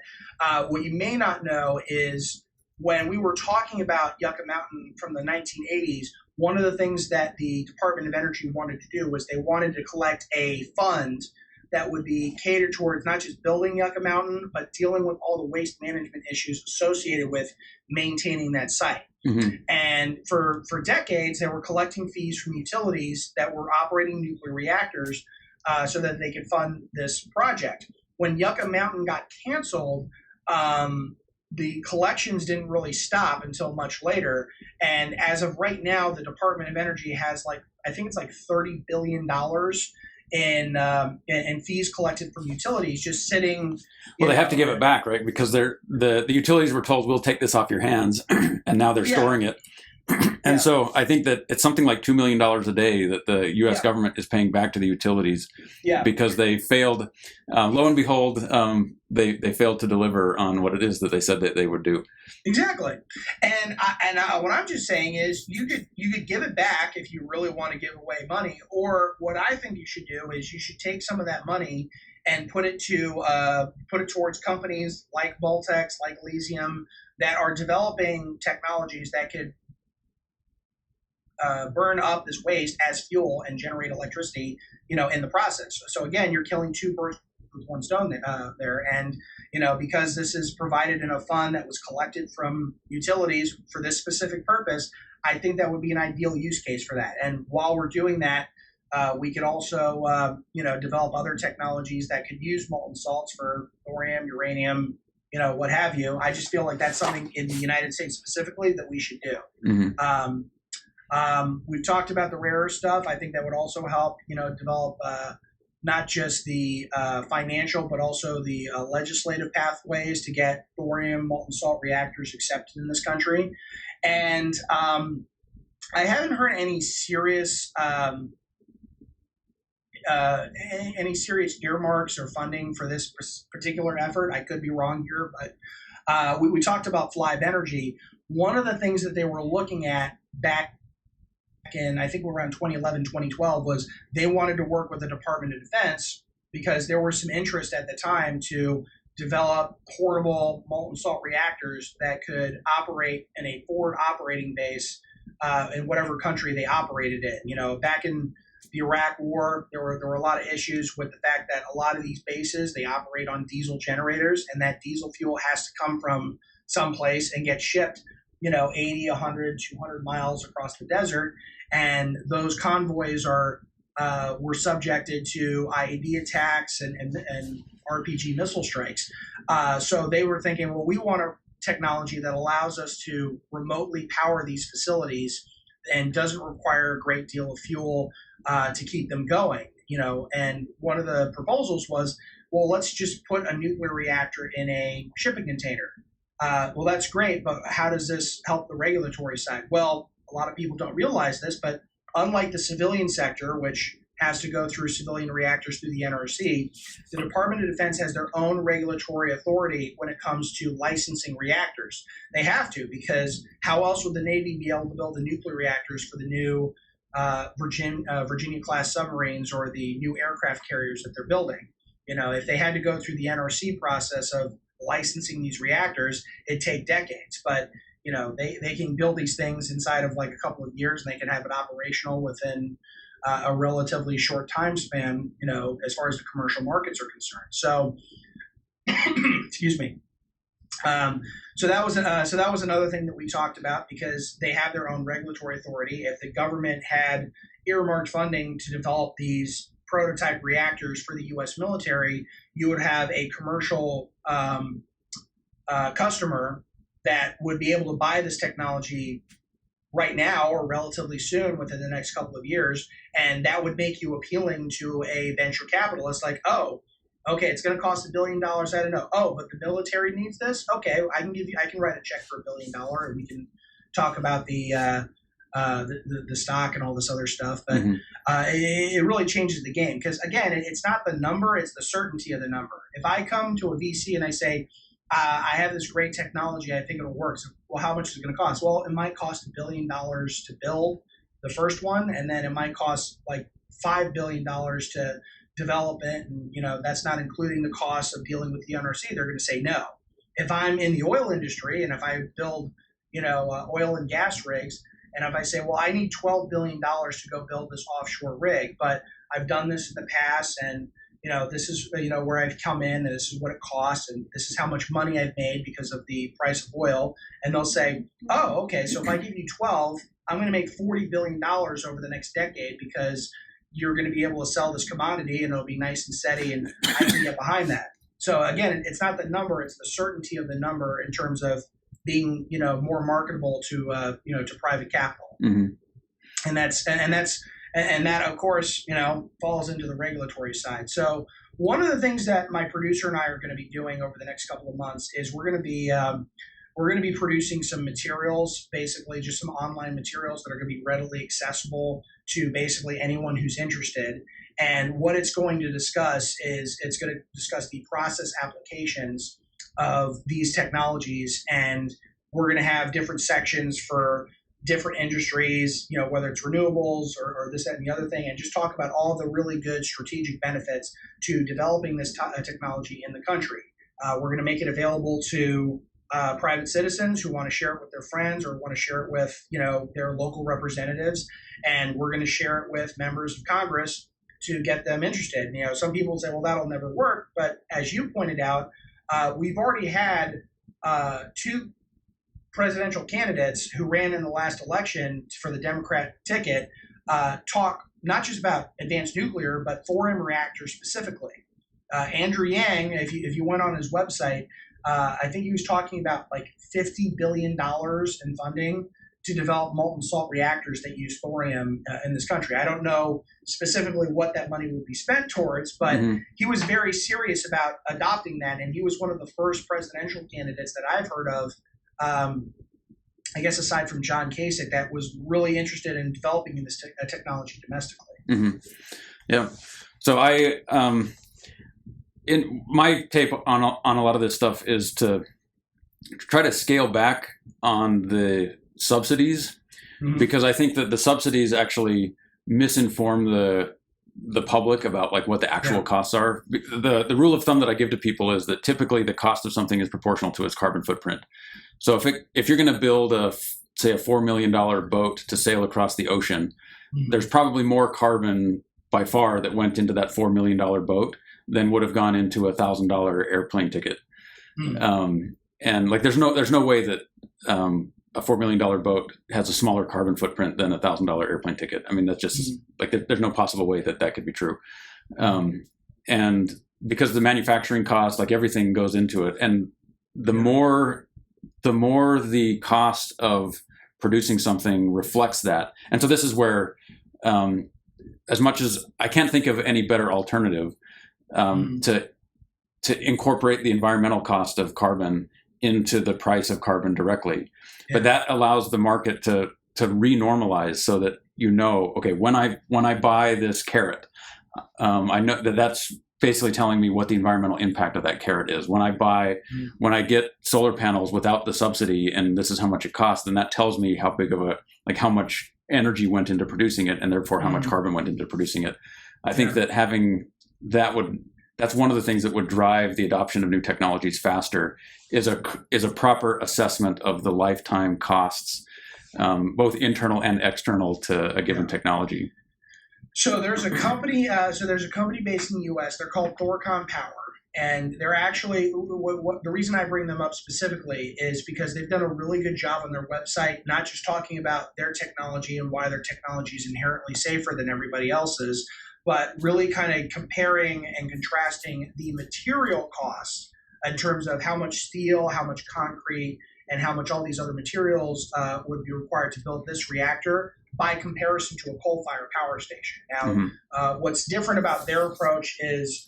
S2: what you may not know is when we were talking about Yucca Mountain from the 1980s, one of the things that the Department of Energy wanted to do was they wanted to collect a fund that would be catered towards not just building Yucca Mountain, but dealing with all the waste management issues associated with maintaining that site. Mm-hmm. And for decades, they were collecting fees from utilities that were operating nuclear reactors so that they could fund this project. When Yucca Mountain got canceled, the collections didn't really stop until much later. And as of right now, the Department of Energy has I think it's $30 billion in fees collected from utilities just sitting.
S1: Well, they have to give it back, right? Because the utilities were told, we'll take this off your hands, and now they're storing it. And so I think that it's something like $2 million a day that the U.S. government is paying back to the utilities because they failed. Lo and behold, they failed to deliver on what it is that they said that they would do.
S2: Exactly. And what I'm just saying is you could give it back if you really want to give away money. Or what I think you should do is you should take some of that money and put it towards companies like Voltex, like Elysium, that are developing technologies that could burn up this waste as fuel and generate electricity, in the process. So again, you're killing two birds with one stone there. And, because this is provided in a fund that was collected from utilities for this specific purpose, I think that would be an ideal use case for that. And while we're doing that, we could also, develop other technologies that could use molten salts for thorium, uranium, what have you. I just feel like that's something in the United States specifically that we should do.
S1: Mm-hmm.
S2: We've talked about the rare stuff. I think that would also help, develop not just the financial, but also the legislative pathways to get thorium molten salt reactors accepted in this country. And I haven't heard any serious earmarks or funding for this particular effort. I could be wrong here, but we talked about Flibe Energy. One of the things that they were looking at back in, I think around 2011, 2012, was they wanted to work with the Department of Defense because there was some interest at the time to develop portable molten salt reactors that could operate in a forward operating base in whatever country they operated in. Back in the Iraq War, there were a lot of issues with the fact that a lot of these bases, they operate on diesel generators, and that diesel fuel has to come from someplace and get shipped, 80, 100, 200 miles across the desert. And those convoys were subjected to IED attacks and RPG missile strikes. So they were thinking, well, we want a technology that allows us to remotely power these facilities and doesn't require a great deal of fuel to keep them going. And one of the proposals was, well, let's just put a nuclear reactor in a shipping container. Well, that's great, but how does this help the regulatory side? Well, a lot of people don't realize this, but unlike the civilian sector, which has to go through civilian reactors through the NRC, the Department of Defense has their own regulatory authority when it comes to licensing reactors. They have to, because how else would the Navy be able to build the nuclear reactors for the new Virginia-class submarines or the new aircraft carriers that they're building? If they had to go through the NRC process of licensing these reactors, it'd take decades. But they can build these things inside of like a couple of years, and they can have it operational within a relatively short time span, as far as the commercial markets are concerned. So, excuse me. So that was another thing that we talked about, because they have their own regulatory authority. If the government had earmarked funding to develop these prototype reactors for the U.S. military, you would have a commercial customer that would be able to buy this technology right now or relatively soon within the next couple of years. And that would make you appealing to a venture capitalist, like, oh, okay, it's going to cost $1 billion. I don't know. Oh, but the military needs this. Okay, I can write a check for $1 billion, and we can talk about the stock and all this other stuff. But it really changes the game, because again, it's not the number; it's the certainty of the number. If I come to a VC and I say, I have this great technology, I think it'll work. So, well, how much is it going to cost? Well, it might cost $1 billion to build the first one, and then it might cost like $5 billion to develop it, and that's not including the cost of dealing with the NRC. They're going to say no. If I'm in the oil industry and if I build oil and gas rigs, and if I say, well, I need $12 billion to go build this offshore rig, but I've done this in the past, and this is where I've come in, and this is what it costs, and this is how much money I've made because of the price of oil. And they'll say, oh, okay, so if I give you 12, I'm going to make $40 billion over the next decade, because you're going to be able to sell this commodity and it'll be nice and steady, and I can get behind that. So again, it's not the number, it's the certainty of the number in terms of being, more marketable to private capital.
S1: Mm-hmm.
S2: And that of course, falls into the regulatory side. So one of the things that my producer and I are going to be doing over the next couple of months is we're going to be producing some materials, basically just some online materials that are going to be readily accessible to basically anyone who's interested. And what it's going to discuss is it's going to discuss the process applications of these technologies. And we're going to have different sections for different industries, whether it's renewables or this, that, and the other thing, and just talk about all the really good strategic benefits to developing this technology in the country. We're going to make it available to private citizens who want to share it with their friends or want to share it with, their local representatives. And we're going to share it with members of Congress to get them interested. Some people say, well, that'll never work. But as you pointed out, we've already had 2 presidential candidates who ran in the last election for the Democrat ticket talk not just about advanced nuclear, but thorium reactors specifically. Andrew Yang, if you went on his website, I think he was talking about like $50 billion in funding to develop molten salt reactors that use thorium in this country. I don't know specifically what that money would be spent towards, but he was very serious about adopting that. And he was one of the first presidential candidates that I've heard of, I guess aside from John Kasich, that was really interested in developing in this technology domestically.
S1: Yeah. So in my take on a lot of this stuff is to try to scale back on the subsidies, because I think that the subsidies actually misinform the public about like what the actual costs are. The rule of thumb that I give to people is that typically the cost of something is proportional to its carbon footprint. So if you're going to build say a $4 million boat to sail across the ocean, there's probably more carbon by far that went into that $4 million boat than would have gone into a $1,000 airplane ticket. And like there's no way that a $4 million boat has a smaller carbon footprint than a $1,000 airplane ticket. I mean, that's just like there's no possible way that could be true. And because the manufacturing cost, like everything goes into it, and the more the cost of producing something reflects that. And so this is where, as much as I can't think of any better alternative to incorporate the environmental cost of carbon into the price of carbon directly. But that allows the market to renormalize so that okay, when I buy this carrot, I know that's basically telling me what the environmental impact of that carrot is. When I get solar panels without the subsidy and this is how much it costs, then that tells me how much energy went into producing it, and therefore how much carbon went into producing it. I think that having that's one of the things that would drive the adoption of new technologies faster is a proper assessment of the lifetime costs, both internal and external to a given technology.
S2: So there's a company. There's a company based in the U.S. They're called Thorcon Power, and they're actually the reason I bring them up specifically is because they've done a really good job on their website, not just talking about their technology and why their technology is inherently safer than everybody else's, but really kind of comparing and contrasting the material costs in terms of how much steel, how much concrete, and how much all these other materials would be required to build this reactor by comparison to a coal-fired power station. Now, what's different about their approach is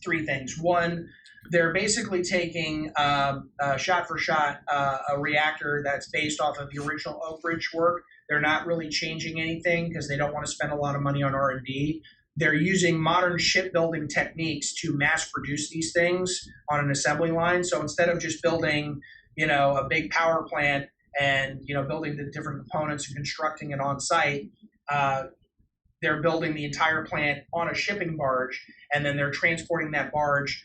S2: 3 things. One, they're basically taking shot for shot a reactor that's based off of the original Oak Ridge work. They're not really changing anything because they don't want to spend a lot of money on R&D. They're using modern shipbuilding techniques to mass produce these things on an assembly line. So instead of just building, a big power plant and, building the different components and constructing it on site, they're building the entire plant on a shipping barge, and then they're transporting that barge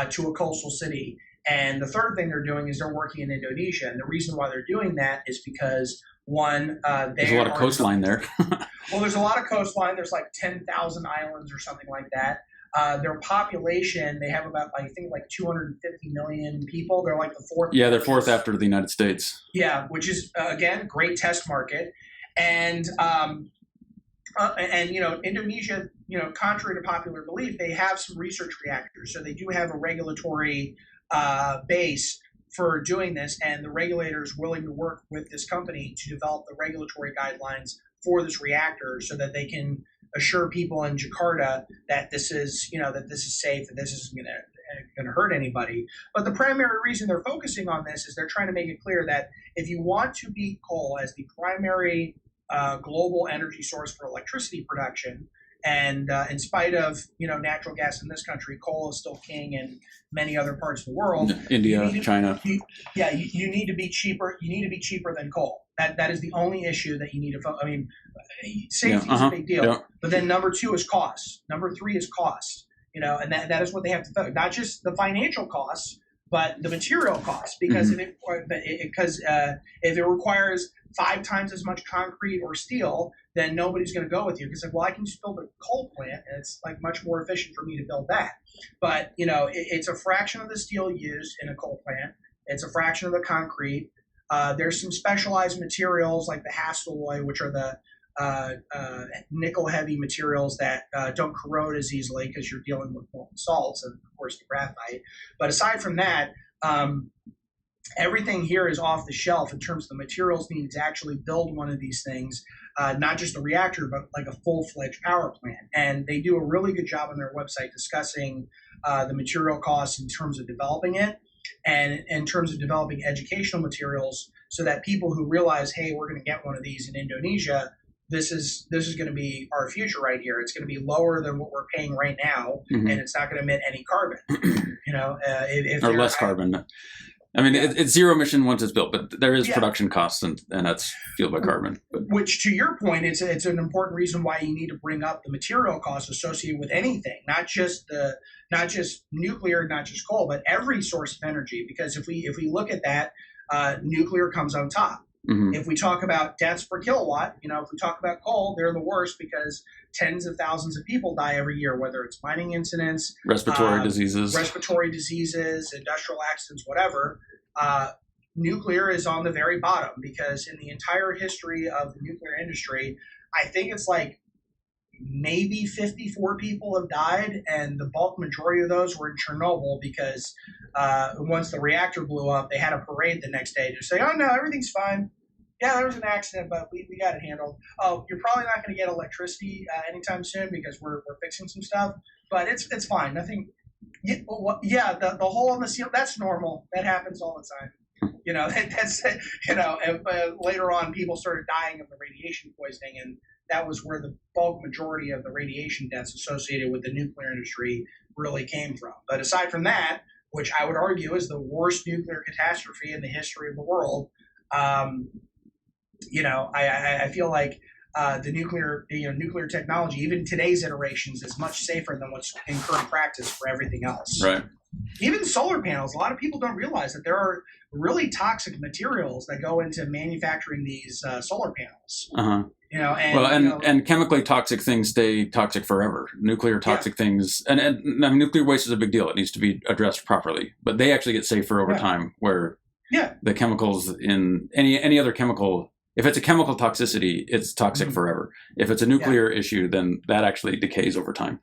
S2: to a coastal city. And the third thing they're doing is they're working in Indonesia. And the reason why they're doing that is because one,
S1: there's a lot of coastline there.
S2: Well, there's a lot of coastline. There's like 10,000 islands or something like that. Their population, they have about, I think, like 250 million people. They're like the 4th.
S1: Yeah, they're 4th after the United States.
S2: Yeah, which is, again, great test market. And Indonesia, contrary to popular belief, they have some research reactors. So they do have a regulatory base for doing this, and the regulator is willing to work with this company to develop the regulatory guidelines for this reactor so that they can assure people in Jakarta that this is, that this is safe, that this isn't going to hurt anybody. But the primary reason they're focusing on this is they're trying to make it clear that if you want to beat coal as the primary global energy source for electricity production, and in spite of natural gas in this country, coal is still king in many other parts of the world.
S1: India, China.
S2: You need to be cheaper. You need to be cheaper than coal. That is the only issue that you need to. I mean, safety is a big deal. Yeah. But then number 2 is cost. Number 3 is cost. And that is what they have to focus. Not just the financial costs, but the material cost, because if it requires 5 times as much concrete or steel, then nobody's going to go with you. Because like, well, I can just build a coal plant, and it's like much more efficient for me to build that. But it's a fraction of the steel used in a coal plant. It's a fraction of the concrete. There's some specialized materials like the hastelloy, which are the nickel-heavy materials that don't corrode as easily because you're dealing with molten salts and, of course, the graphite. But aside from that, everything here is off the shelf in terms of the materials needed to actually build one of these things, not just a reactor, but like a full-fledged power plant. And they do a really good job on their website discussing the material costs in terms of developing it and in terms of developing educational materials so that people who realize, hey, we're going to get one of these in Indonesia, this is going to be our future right here. It's going to be lower than what we're paying right now, and it's not going to emit any carbon. Or
S1: less carbon. I mean, it's zero emission once it's built, but there is production costs, and that's fueled by carbon. But.
S2: Which, to your point, it's an important reason why you need to bring up the material costs associated with anything, not just nuclear, not just coal, but every source of energy. Because if we look at that, nuclear comes on top. If we talk about deaths per kilowatt, if we talk about coal, they're the worst because tens of thousands of people die every year, whether it's mining incidents,
S1: respiratory diseases,
S2: industrial accidents, whatever. Nuclear is on the very bottom because in the entire history of the nuclear industry, I think it's like maybe 54 people have died, and the bulk majority of those were in Chernobyl because once the reactor blew up, they had a parade the next day to say, oh, no, everything's fine. Yeah, there was an accident, but we got it handled. Oh, you're probably not going to get electricity anytime soon because we're fixing some stuff, but it's fine. Nothing. Yeah, the hole in the seal, that's normal. That happens all the time. Later on, people started dying of the radiation poisoning, and that was where the bulk majority of the radiation deaths associated with the nuclear industry really came from. But aside from that, which I would argue is the worst nuclear catastrophe in the history of the world, I feel like the nuclear technology, even today's iterations, is much safer than what's in current practice for everything else.
S1: Right.
S2: Even solar panels, a lot of people don't realize that there are really toxic materials that go into manufacturing these solar panels. And
S1: chemically toxic things stay toxic forever. Nuclear toxic things, and nuclear waste is a big deal. It needs to be addressed properly, but they actually get safer over time. Where the chemicals in any other chemical, if it's a chemical toxicity, it's toxic forever. If it's a nuclear issue, then that actually decays over time.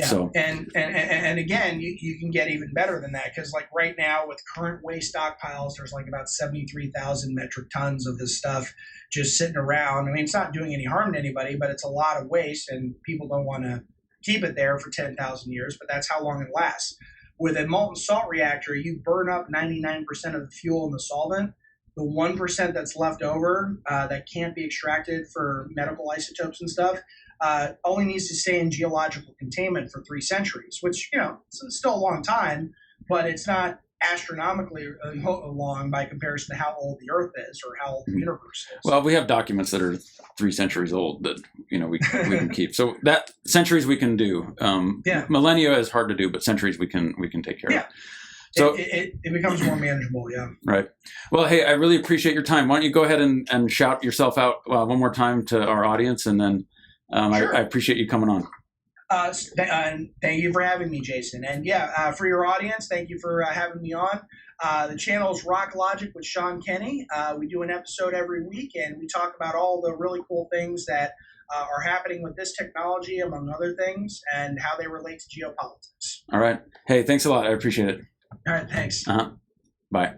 S1: So
S2: and again, you can get even better than that because like right now with current waste stockpiles, there's like about 73,000 metric tons of this stuff just sitting around. I mean, it's not doing any harm to anybody, but it's a lot of waste, and people don't want to keep it there for 10,000 years. But that's how long it lasts. With a molten salt reactor, you burn up 99% of the fuel in the solvent. The 1% that's left over that can't be extracted for medical isotopes and stuff only needs to stay in geological containment for 3 centuries, which, it's still a long time, but it's not astronomically long by comparison to how old the Earth is or how old the universe is.
S1: Well, we have documents that are 3 centuries old that, we can keep. So that centuries we can do. Millennia is hard to do, but centuries we can take care of.
S2: So it becomes more manageable,
S1: Right. Well, hey, I really appreciate your time. Why don't you go ahead and shout yourself out one more time to our audience, and then I appreciate you coming on.
S2: Thank you for having me, Jason. And for your audience, thank you for having me on. The channel is Rock Logic with Sean Kenny. We do an episode every week, and we talk about all the really cool things that are happening with this technology, among other things, and how they relate to geopolitics.
S1: All right. Hey, thanks a lot. I appreciate it.
S2: All right, thanks.
S1: Bye.
S2: Bye.